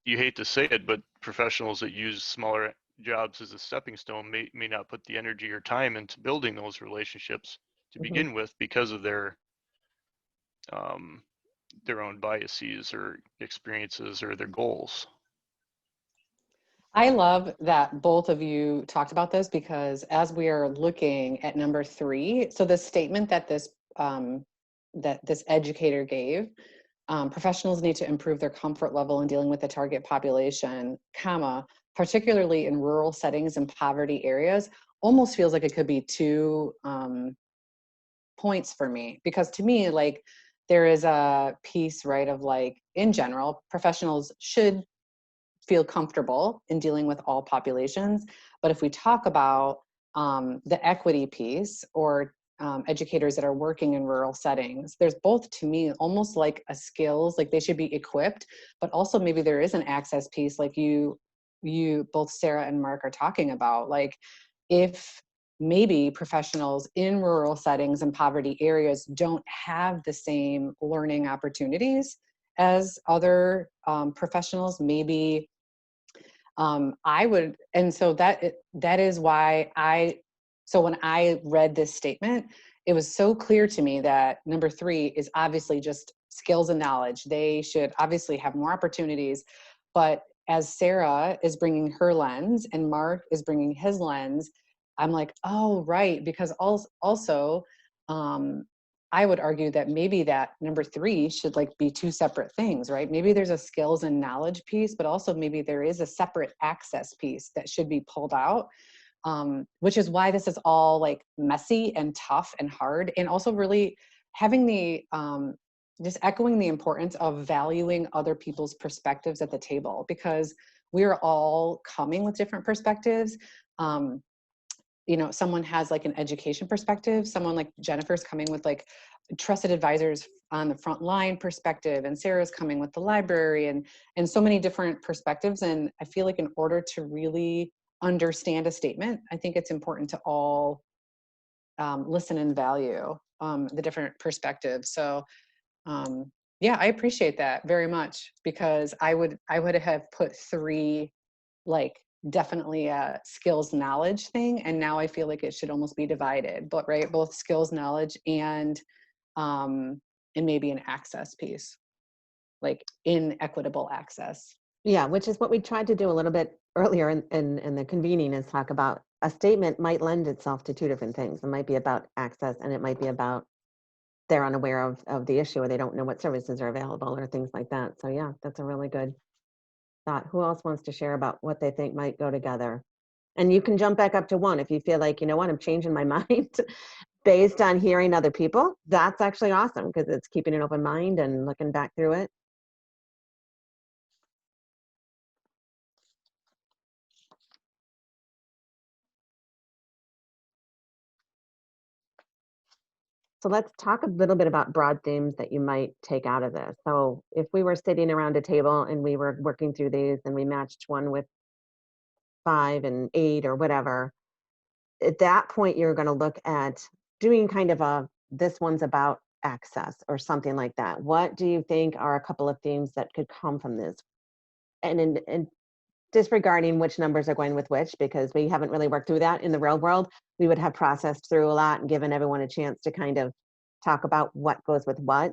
you hate to say it, but professionals that use smaller jobs as a stepping stone may not put the energy or time into building those relationships to begin with because of their own biases or experiences or their goals. I love that both of you talked about this, because as we are looking at number 3, so the statement that this educator gave, professionals need to improve their comfort level in dealing with the target population, particularly in rural settings and poverty areas, almost feels like it could be 2 points for me. Because to me, like, there is a piece, right, of like, in general, professionals should feel comfortable in dealing with all populations. But if we talk about the equity piece, or educators that are working in rural settings, there's both, to me, almost like a skills, like they should be equipped, but also maybe there is an access piece, like you both Sarah and Mark are talking about. Like, if maybe professionals in rural settings and poverty areas don't have the same learning opportunities as other professionals, maybe I would, and so that is why so when I read this statement, it was so clear to me that number 3 is obviously just skills and knowledge. They should obviously have more opportunities, but as Sarah is bringing her lens and Mark is bringing his lens, I'm like, oh, right, because also, I would argue that maybe that number 3 should like be 2 separate things, right? Maybe there's a skills and knowledge piece, but also maybe there is a separate access piece that should be pulled out, which is why this is all like messy and tough and hard. And also really having the, just echoing the importance of valuing other people's perspectives at the table, because we're all coming with different perspectives. You know, someone has like an education perspective, someone like Jennifer's coming with like trusted advisors on the front line perspective, and Sarah's coming with the library, and so many different perspectives. And I feel like in order to really understand a statement, I think it's important to all listen and value the different perspectives. So yeah, I appreciate that very much, because I would have put 3, like definitely a skills knowledge thing, and now I feel like it should almost be divided, but right, both skills knowledge and maybe an access piece, like inequitable access. Yeah, which is what we tried to do a little bit earlier in the convening, is talk about a statement might lend itself to 2 different things. It might be about access, and it might be about they're unaware of the issue, or they don't know what services are available, or things like that. So yeah, that's a really good thought. Who else wants to share about what they think might go together? And you can jump back up to 1 if you feel like, you know what, I'm changing my mind based on hearing other people. That's actually awesome, because it's keeping an open mind and looking back through it. So let's talk a little bit about broad themes that you might take out of this. So if we were sitting around a table and we were working through these, and we matched 1 with 5 and 8 or whatever, at that point, you're going to look at doing kind of this one's about access or something like that. What do you think are a couple of themes that could come from this? And disregarding which numbers are going with which, because we haven't really worked through that in the real world, we would have processed through a lot and given everyone a chance to kind of talk about what goes with what.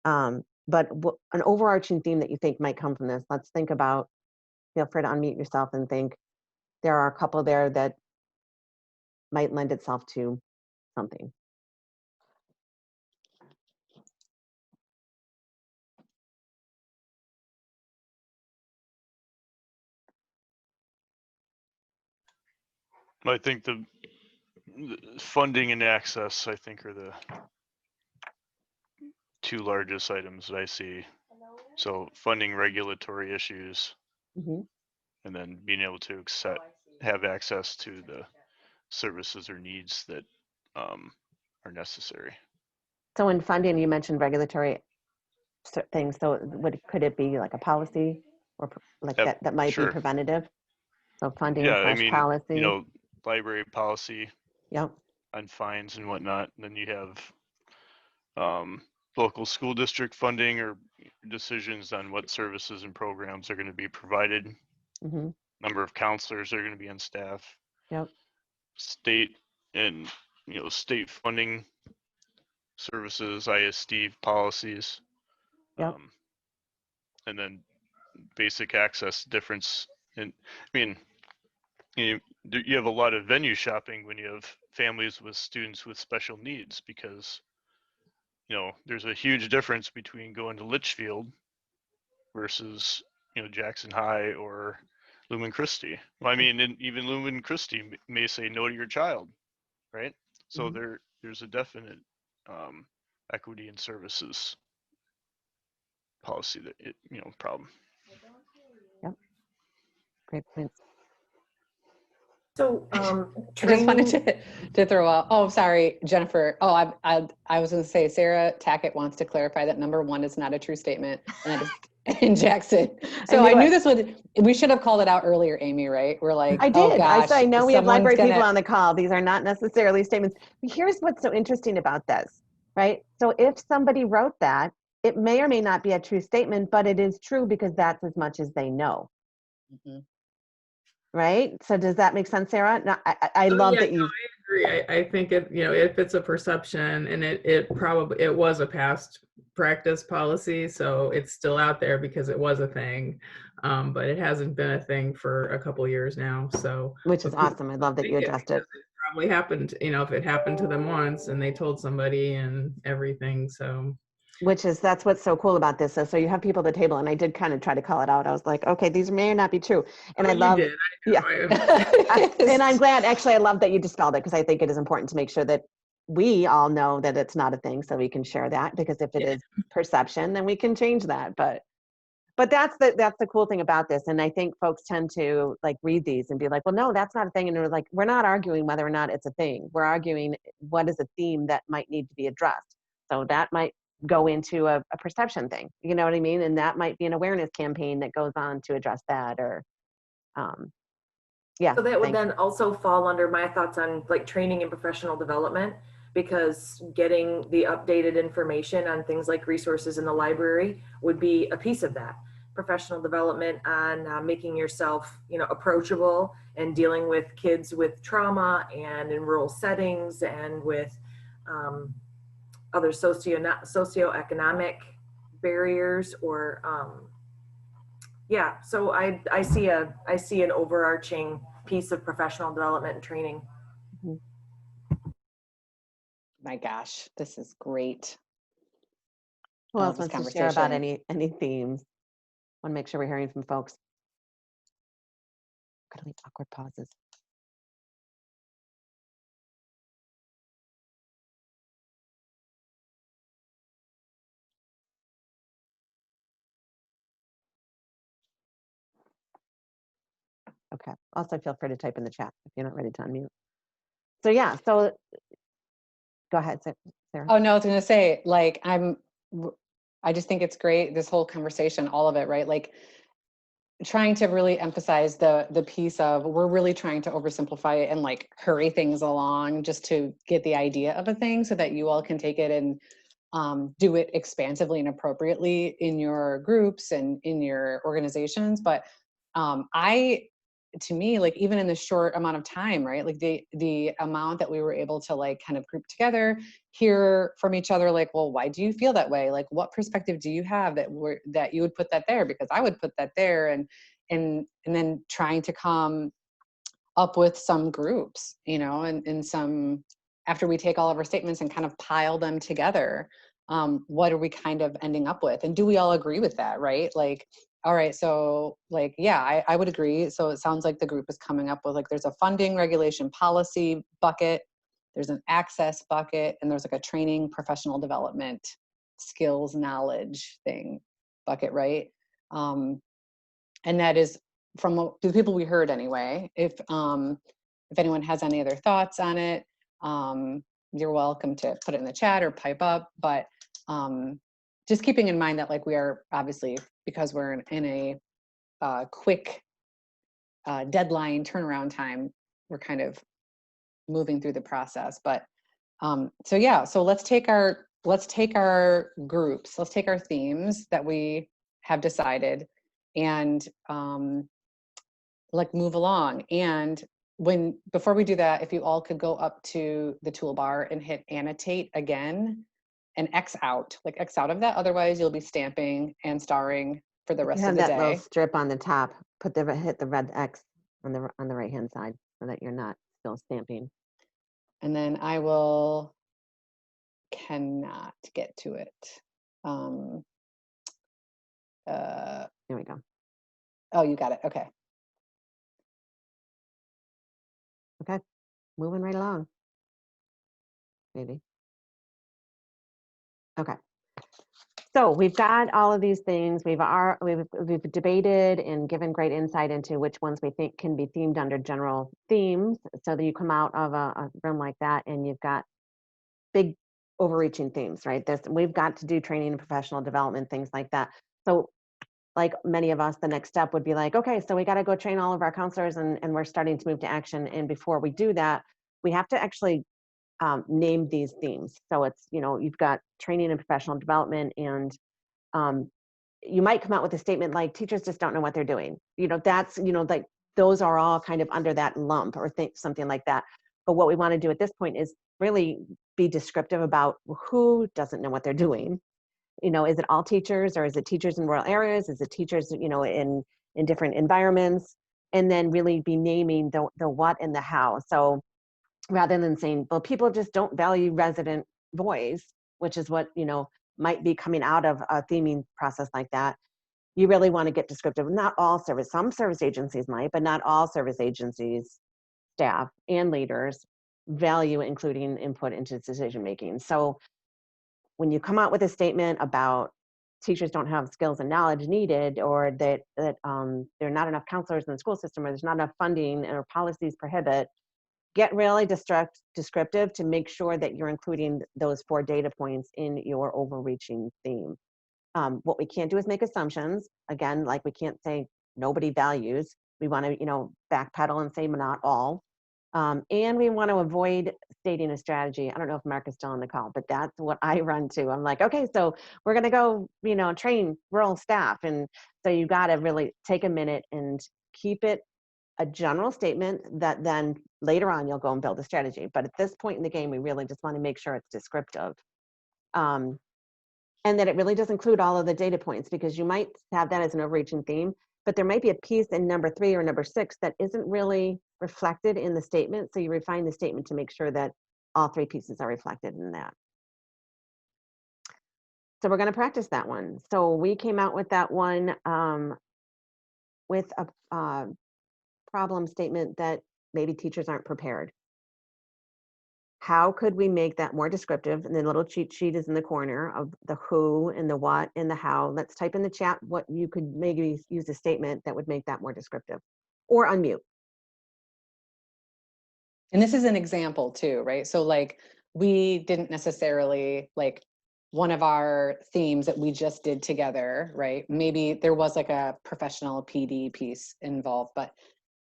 But an overarching theme that you think might come from this, let's think about, feel free to unmute yourself and think. There are a couple there that might lend itself to something. I think the funding and access, I think, are the 2 largest items that I see. So funding regulatory issues, Mm-hmm. and then being able to have access to the services or needs that are necessary. So in funding, you mentioned regulatory things. So could it be like a policy, or like that might Sure. be preventative? So funding Yeah, I / mean, policy. you know, library policy Yep. on fines and whatnot. And then you have local school district funding or decisions on what services and programs are going to be provided. Mm-hmm. Number of counselors are going to be on staff. Yep. State and state funding services, ISD policies. Yep. And then basic access difference. And I mean, you have a lot of venue shopping when you have families with students with special needs, because there's a huge difference between going to Litchfield versus Jackson High or Lumen Christi. Well, I mean, and even Lumen Christi may say no to your child, right? So Mm-hmm. there's a definite equity and services policy that problem. Yep. Great points. So, I just wanted to throw out, oh, sorry, Jennifer. Oh, I was going to say, Sarah Tackett wants to clarify that number 1 is not a true statement, and that is in Jackson. So I knew this we should have called it out earlier, Amy, right? We're like, I did. oh gosh, I know we have library someone's people on the call. These are not necessarily statements. But here's what's so interesting about this, right? So if somebody wrote that, it may or may not be a true statement, but it is true because that's as much as they know. Mm-hmm. Right? So does that make sense, Sarah? No, I love that you. No, I agree. I think it, if it's a perception, and it was a past practice policy, so it's still out there because it was a thing, but it hasn't been a thing for a couple years now. So which is awesome. I love that you addressed it. It probably happened, if it happened to them once and they told somebody and everything. So. That's what's so cool about this. So you have people at the table, and I did kind of try to call it out. I was like, okay, these may or not be true. And I love, yeah. And I'm glad, actually, I love that you dispelled it, because I think it is important to make sure that we all know that it's not a thing, so we can share that, because if it is perception, then we can change that. But that's the cool thing about this. And I think folks tend to like read these and be like, well, no, that's not a thing. And we're like, we're not arguing whether or not it's a thing. We're arguing what is a theme that might need to be addressed. So that might go into a perception thing, you know what I mean? And that might be an awareness campaign that goes on to address that, or yeah. So that would then also fall under my thoughts on like training and professional development, because getting the updated information on things like resources in the library would be a piece of that. Professional development on making yourself, approachable and dealing with kids with trauma and in rural settings and with other socioeconomic barriers, or so I see an overarching piece of professional development and training. My gosh, this is great. Who else wants to share about any themes? Want to make sure we're hearing from folks. Gotta leave awkward pauses. Okay. Also, feel free to type in the chat if you're not ready to unmute. So yeah, so go ahead, Sarah. Oh no, I was going to say, like, I just think it's great, this whole conversation, all of it, right? Like, trying to really emphasize the piece of, we're really trying to oversimplify it and like hurry things along just to get the idea of a thing, so that you all can take it and do it expansively and appropriately in your groups and in your organizations. But to me, like, even in the short amount of time, right, like the amount that we were able to like kind of group together, hear from each other, like, well, why do you feel that way? Like, what perspective do you have that you would put that there, because I would put that there, and then trying to come up with some groups, and some, after we take all of our statements and kind of pile them together, what are we kind of ending up with? And do we all agree with that, right? Like, all right, so like, yeah, I would agree. So it sounds like the group is coming up with, like, there's a funding regulation policy bucket, there's an access bucket, and there's like a training, professional development, skills, knowledge thing bucket, right? And that is from the people we heard anyway. If anyone has any other thoughts on it, you're welcome to put it in the chat or pipe up. But just keeping in mind that, like, we are obviously, because we're in a quick deadline turnaround time, we're kind of moving through the process. But so yeah, so let's take our groups, let's take our themes that we have decided, and like move along. And before we do that, if you all could go up to the toolbar and hit annotate again and X out of that. Otherwise you'll be stamping and starring for the rest of the day. You have that little strip on the top, hit the red X on the right hand side, so that you're not still stamping. And then I cannot get to it. There we go. Oh, you got it. Okay. Okay, moving right along. Maybe. Okay. So we've got all of these things. We've debated and given great insight into which ones we think can be themed under general themes. So that you come out of a room like that and you've got big overreaching themes, right? We've got to do training and professional development, things like that. So like many of us, the next step would be like, okay, so we got to go train all of our counselors and we're starting to move to action. And before we do that, we have to actually name these themes. So it's, you've got training and professional development, and you might come out with a statement like teachers just don't know what they're doing. That's, like those are all kind of under that lump or think something like that. But what we want to do at this point is really be descriptive about who doesn't know what they're doing. Is it all teachers, or is it teachers in rural areas? Is it teachers, in different environments? And then really be naming the what and the how. So rather than saying, well, people just don't value resident voice, which is what, might be coming out of a theming process like that. You really want to get descriptive. Not all some service agencies might, but not all service agencies, staff and leaders value including input into decision making. So when you come out with a statement about teachers don't have skills and knowledge needed, or that there are not enough counselors in the school system, or there's not enough funding, or policies prohibit, get really descriptive to make sure that you're including those 4 data points in your overreaching theme. What we can't do is make assumptions. Again, like we can't say nobody values. We want to, backpedal and say not all. And we want to avoid stating a strategy. I don't know if Mark is still on the call, but that's what I run to. I'm like, okay, so we're going to go, train rural staff. And so you got to really take a minute and keep it a general statement that then later on you'll go and build a strategy. But at this point in the game, we really just want to make sure it's descriptive. And that it really does include all of the data points, because you might have that as an overreaching theme, but there might be a piece in number 3 or number 6 that isn't really reflected in the statement. So you refine the statement to make sure that all 3 pieces are reflected in that. So we're going to practice that one. So we came out with that one with a problem statement that maybe teachers aren't prepared. How could we make that more descriptive? And the little cheat sheet is in the corner of the who and the what and the how. Let's type in the chat what you could maybe use a statement that would make that more descriptive, or unmute. And this is an example too, right? So like we didn't necessarily like one of our themes that we just did together, right? Maybe there was like a professional PD piece involved, but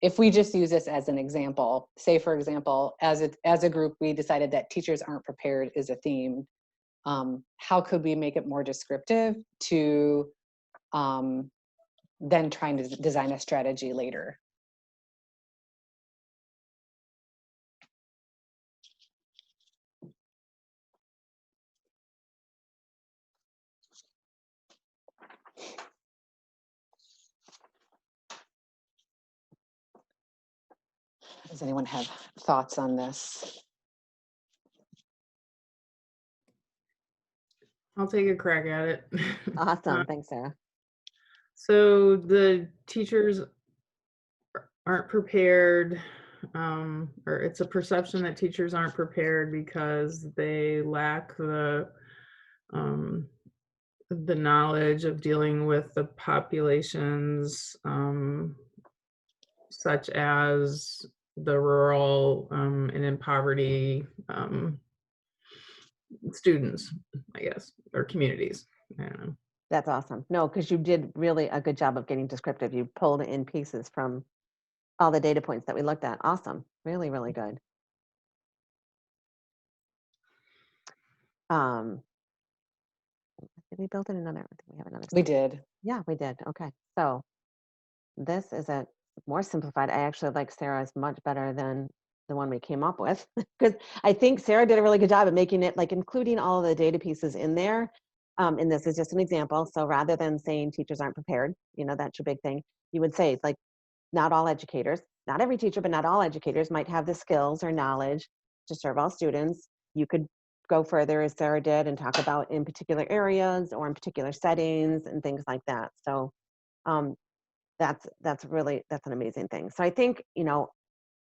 if we just use this as an example, say for example, as a group, we decided that teachers aren't prepared is a theme. How could we make it more descriptive to then trying to design a strategy later? Does anyone have thoughts on this? I'll take a crack at it. Awesome. Thanks, Sarah. So the teachers aren't prepared, or it's a perception that teachers aren't prepared because they lack the knowledge of dealing with the populations, such as the rural and in poverty students, I guess, or communities. I don't know. That's awesome. No, because you did really a good job of getting descriptive. You pulled in pieces from all the data points that we looked at. Awesome. Really, really good. Did we build in another? We have another. We did. Yeah, we did. Okay. So this is a more simplified. I actually like Sarah's much better than the one we came up with, because I think Sarah did a really good job at making it like including all of the data pieces in there. And this is just an example. So rather than saying teachers aren't prepared, that's your big thing, you would say like not all educators, not every teacher, but not all educators might have the skills or knowledge to serve all students. You could go further, as Sarah did, and talk about in particular areas or in particular settings and things like that. So that's an amazing thing. So I think,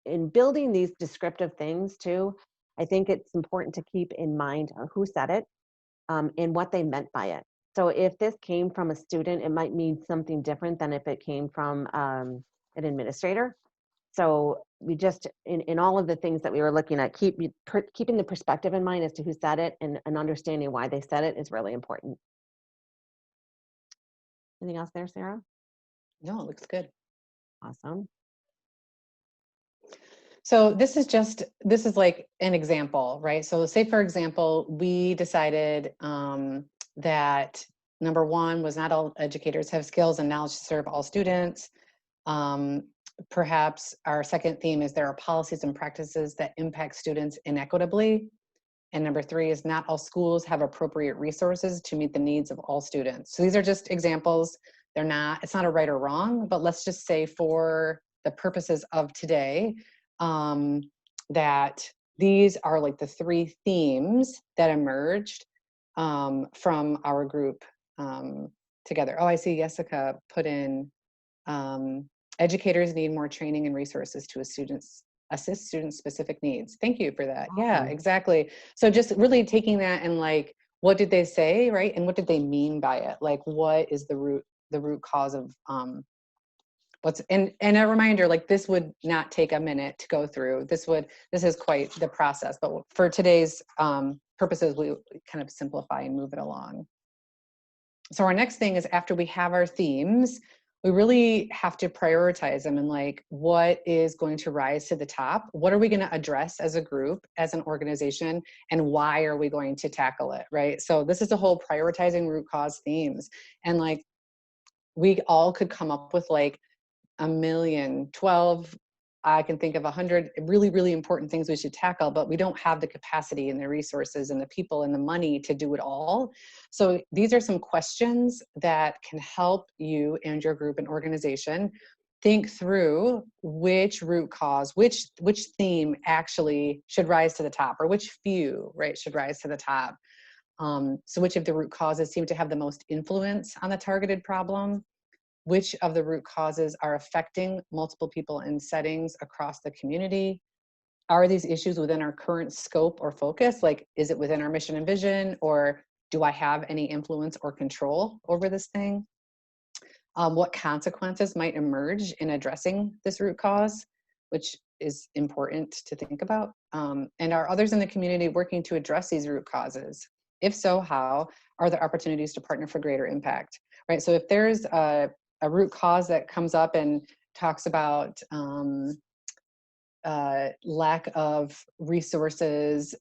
in building these descriptive things too, I think it's important to keep in mind who said it. and what they meant by it. So if this came from a student, it might mean something different than if it came from an administrator. So we just, in all of the things that we were looking at, keeping the perspective in mind as to who said it and understanding why they said it is really important. Anything else there, Sarah? No, it looks good. Awesome. So this is like an example, right? So say, for example, we decided that number one was not all educators have skills and knowledge to serve all students. Perhaps our second theme is there are policies and practices that impact students inequitably. And number three is not all schools have appropriate resources to meet the needs of all students. So these are just examples. It's not a right or wrong, but let's just say for the purposes of today, that these are like the three themes that emerged from our group together. Oh, I see Jessica put in, educators need more training and resources to assist students' specific needs. Thank you for that. Yeah, exactly. So just really taking that and like, what did they say, right? And what did they mean by it? Like, what is the root cause of and a reminder, like this would not take a minute to go through. This is quite the process, but for today's purposes, we kind of simplify and move it along. So our next thing is, after we have our themes, we really have to prioritize them and like, what is going to rise to the top? What are we going to address as a group, as an organization, and why are we going to tackle it, right? So this is the whole prioritizing root cause themes. And like, we all could come up with like a million, 12, I can think of 100 really, really important things we should tackle, but we don't have the capacity and the resources and the people and the money to do it all. So these are some questions that can help you and your group and organization think through which root cause, which theme actually should rise to the top, or which few, right, should rise to the top. So which of the root causes seem to have the most influence on the targeted problem? Which of the root causes are affecting multiple people in settings across the community? Are these issues within our current scope or focus? Like, is it within our mission and vision, or do I have any influence or control over this thing? What consequences might emerge in addressing this root cause, which is important to think about? And are others in the community working to address these root causes? If so, how? Are there opportunities to partner for greater impact? Right, so if there's a root cause that comes up and talks about lack of resources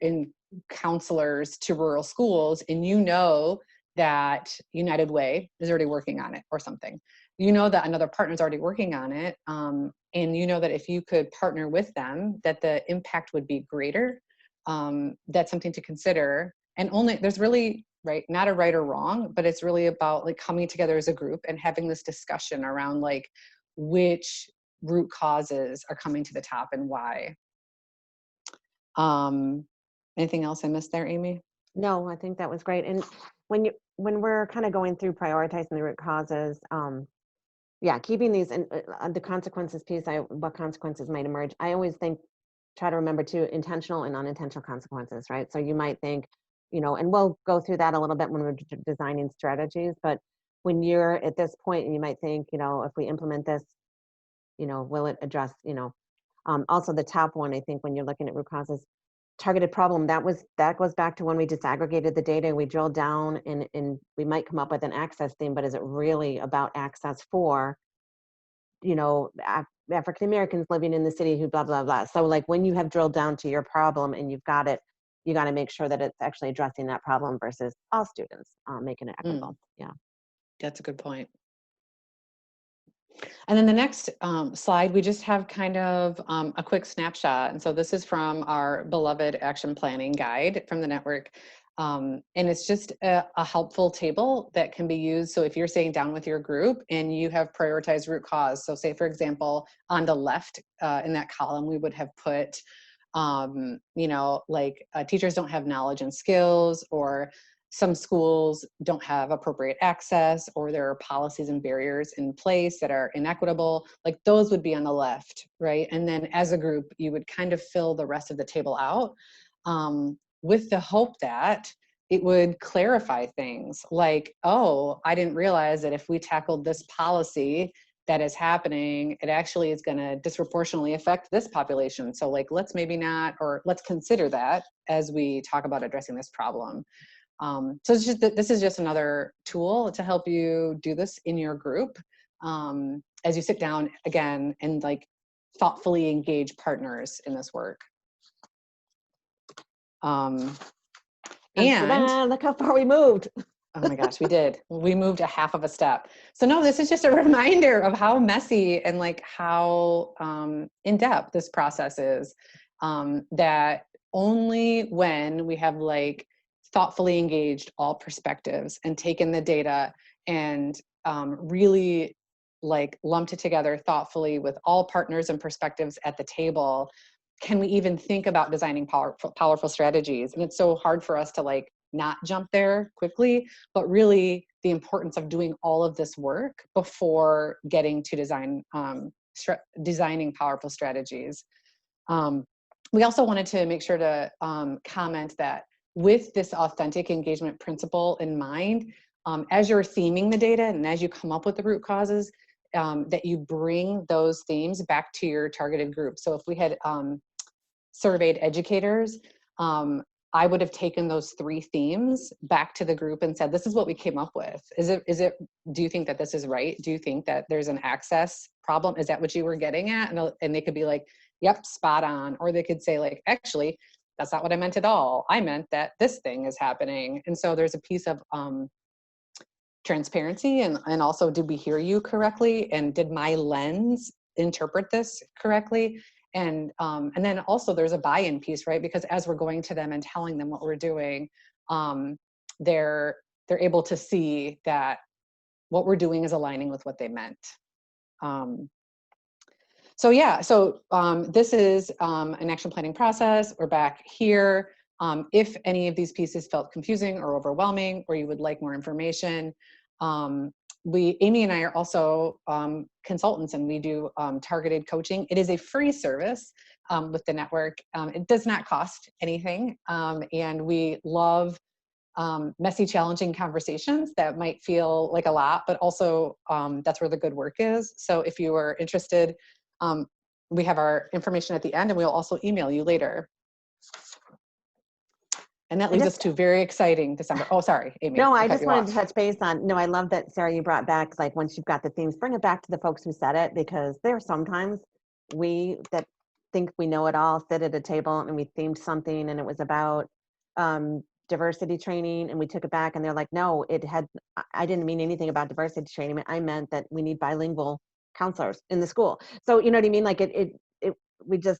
in counselors to rural schools, and you know that United Way is already working on it or something. You know that another partner is already working on it, and you know that if you could partner with them, that the impact would be greater. That's something to consider. And there's really, right, not a right or wrong, but it's really about like coming together as a group and having this discussion around like which root causes are coming to the top and why. Anything else I missed there, Amy? No, I think that was great. And when we're kind of going through prioritizing the root causes, yeah, keeping these and the consequences piece, what consequences might emerge. I always try to remember too, intentional and unintentional consequences, right? So you might think, and we'll go through that a little bit when we're designing strategies, but when you're at this point and you might think, if we implement this, will it address, also the top one, I think when you're looking at root causes, targeted problem, that goes back to when we disaggregated the data, we drilled down and we might come up with an access theme, but is it really about access for, African Americans living in the city who blah, blah, blah. So like when you have drilled down to your problem and you've got it, you got to make sure that it's actually addressing that problem versus all students, making it equitable. Yeah. That's a good point. And then the next slide, we just have kind of a quick snapshot. And so this is from our beloved action planning guide from the network. And it's just a helpful table that can be used. So if you're sitting down with your group and you have prioritized root cause, so say, for example, on the left in that column, we would have put, teachers don't have knowledge and skills, or some schools don't have appropriate access, or there are policies and barriers in place that are inequitable. Like those would be on the left, right? And then as a group, you would kind of fill the rest of the table out with the hope that it would clarify things like, oh, I didn't realize that if we tackled this policy that is happening, it actually is going to disproportionately affect this population. So like, let's maybe not, or let's consider that as we talk about addressing this problem. So it's just, this is just another tool to help you do this in your group as you sit down again and like thoughtfully engage partners in this work. And look how far we moved. oh my gosh, we did. We moved a half of a step. So no, this is just a reminder of how messy and like how in-depth this process is. That only when we have like thoughtfully engaged all perspectives and taken the data and really like lumped it together thoughtfully with all partners and perspectives at the table, can we even think about designing powerful strategies? And it's so hard for us to like not jump there quickly, but really the importance of doing all of this work before getting to designing powerful strategies. We also wanted to make sure to comment that with this authentic engagement principle in mind, as you're theming the data and as you come up with the root causes, that you bring those themes back to your targeted group. So if we had surveyed educators, I would have taken those 3 themes back to the group and said, this is what we came up with. Do you think that this is right? Do you think that there's an access problem? Is that what you were getting at? And they could be like, yep, spot on. Or they could say like, actually, that's not what I meant at all. I meant that this thing is happening. And so there's a piece of transparency and also, did we hear you correctly? And did my lens interpret this correctly? And then also there's a buy-in piece, right? Because as we're going to them and telling them what we're doing, they're able to see that what we're doing is aligning with what they meant. So yeah, so this is an action planning process. We're back here. If any of these pieces felt confusing or overwhelming, or you would like more information, Amy and I are also consultants, and we do targeted coaching. It is a free service with the network. It does not cost anything, and we love messy, challenging conversations that might feel like a lot, but also that's where the good work is. So if you are interested, we have our information at the end, and we'll also email you later. And that leads us to very exciting December. Oh, sorry, Amy. No, I just wanted to touch base on, no, I love that, Sarah, you brought back, like, once you've got the themes, bring it back to the folks who said it, because there are sometimes we that think we know it all sit at a table and we themed something and it was about diversity training, and we took it back and they're like, no, I didn't mean anything about diversity training. I meant that we need bilingual counselors in the school. So, you know what I mean? Like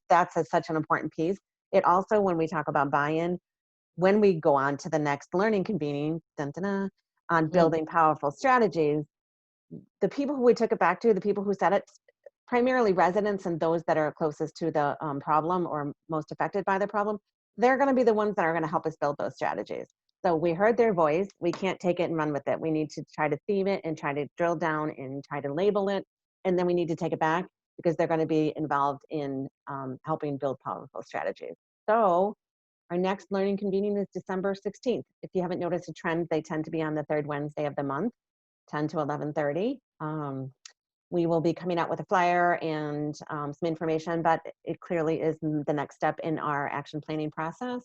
that's such an important piece. It also, when we talk about buy-in, when we go on to the next learning convening, on building powerful strategies, the people who we took it back to, the people who said it, primarily residents and those that are closest to the problem or most affected by the problem, they're going to be the ones that are going to help us build those strategies. So we heard their voice. We can't take it and run with it. We need to try to theme it and try to drill down and try to label it. And then we need to take it back because they're going to be involved in helping build powerful strategies. So our next learning convening is December 16th. If you haven't noticed a trend, they tend to be on the 3rd Wednesday of the month, 10 to 11:30. We will be coming out with a flyer and some information, but it clearly is the next step in our action planning process.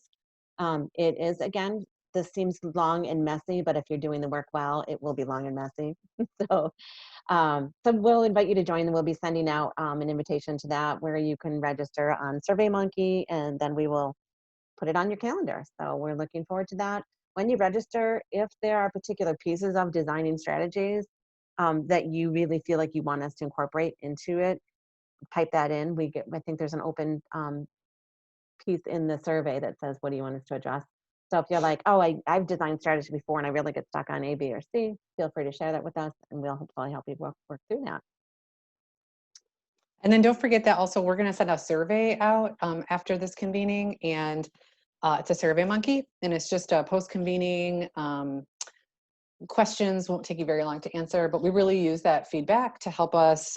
It is, again, this seems long and messy, but if you're doing the work well, it will be long and messy. So we'll invite you to join, and we'll be sending out an invitation to that where you can register on SurveyMonkey, and then we will put it on your calendar. So we're looking forward to that. When you register, if there are particular pieces of designing strategies that you really feel like you want us to incorporate into it, type that in. I think there's an open piece in the survey that says, what do you want us to address? So if you're like, oh, I've designed strategy before and I really get stuck on A, B, or C, feel free to share that with us, and we'll hopefully help you work through that. And then don't forget that also we're going to send a survey out after this convening, and it's a SurveyMonkey, and it's just a post-convening questions. Won't take you very long to answer, but we really use that feedback to help us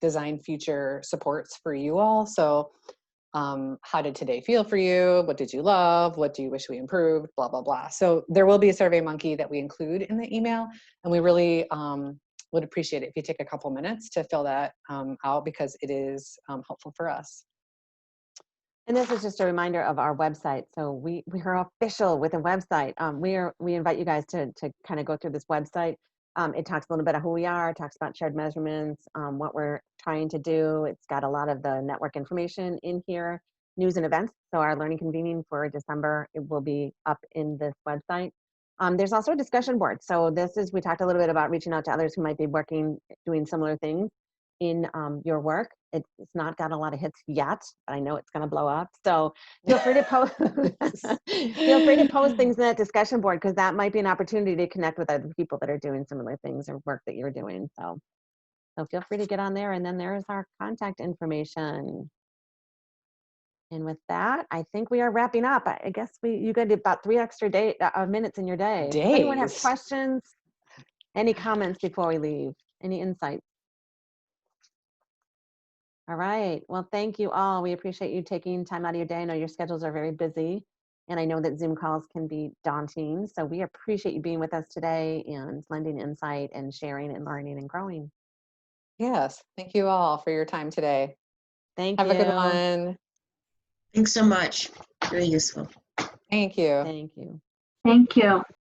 design future supports for you all. So how did today feel for you? What did you love? What do you wish we improved? Blah, blah, blah. So there will be a Survey Monkey that we include in the email, and we really would appreciate it if you take a couple minutes to fill that out, because it is helpful for us. And this is just a reminder of our website. So we are official with a website. We invite you guys to kind of go through this website. It talks a little bit of who we are, talks about shared measurements, what we're trying to do. It's got a lot of the network information in here, news and events. So our learning convening for December, it will be up in this website. There's also a discussion board. So we talked a little bit about reaching out to others who might be doing similar things in your work. It's not got a lot of hits yet, but I know it's going to blow up. So feel free to post things in that discussion board, because that might be an opportunity to connect with other people that are doing similar things or work that you're doing. So feel free to get on there, and then there's our contact information. And with that, I think we are wrapping up. I guess you got about 3 extra minutes in your day. Does anyone have questions? Any comments before we leave? Any insights? All right. Well, thank you all. We appreciate you taking time out of your day. I know your schedules are very busy, and I know that Zoom calls can be daunting. So we appreciate you being with us today and lending insight and sharing and learning and growing. Yes. Thank you all for your time today. Thank you. Have a good one. Thanks so much. Very useful. Thank you. Thank you. Thank you.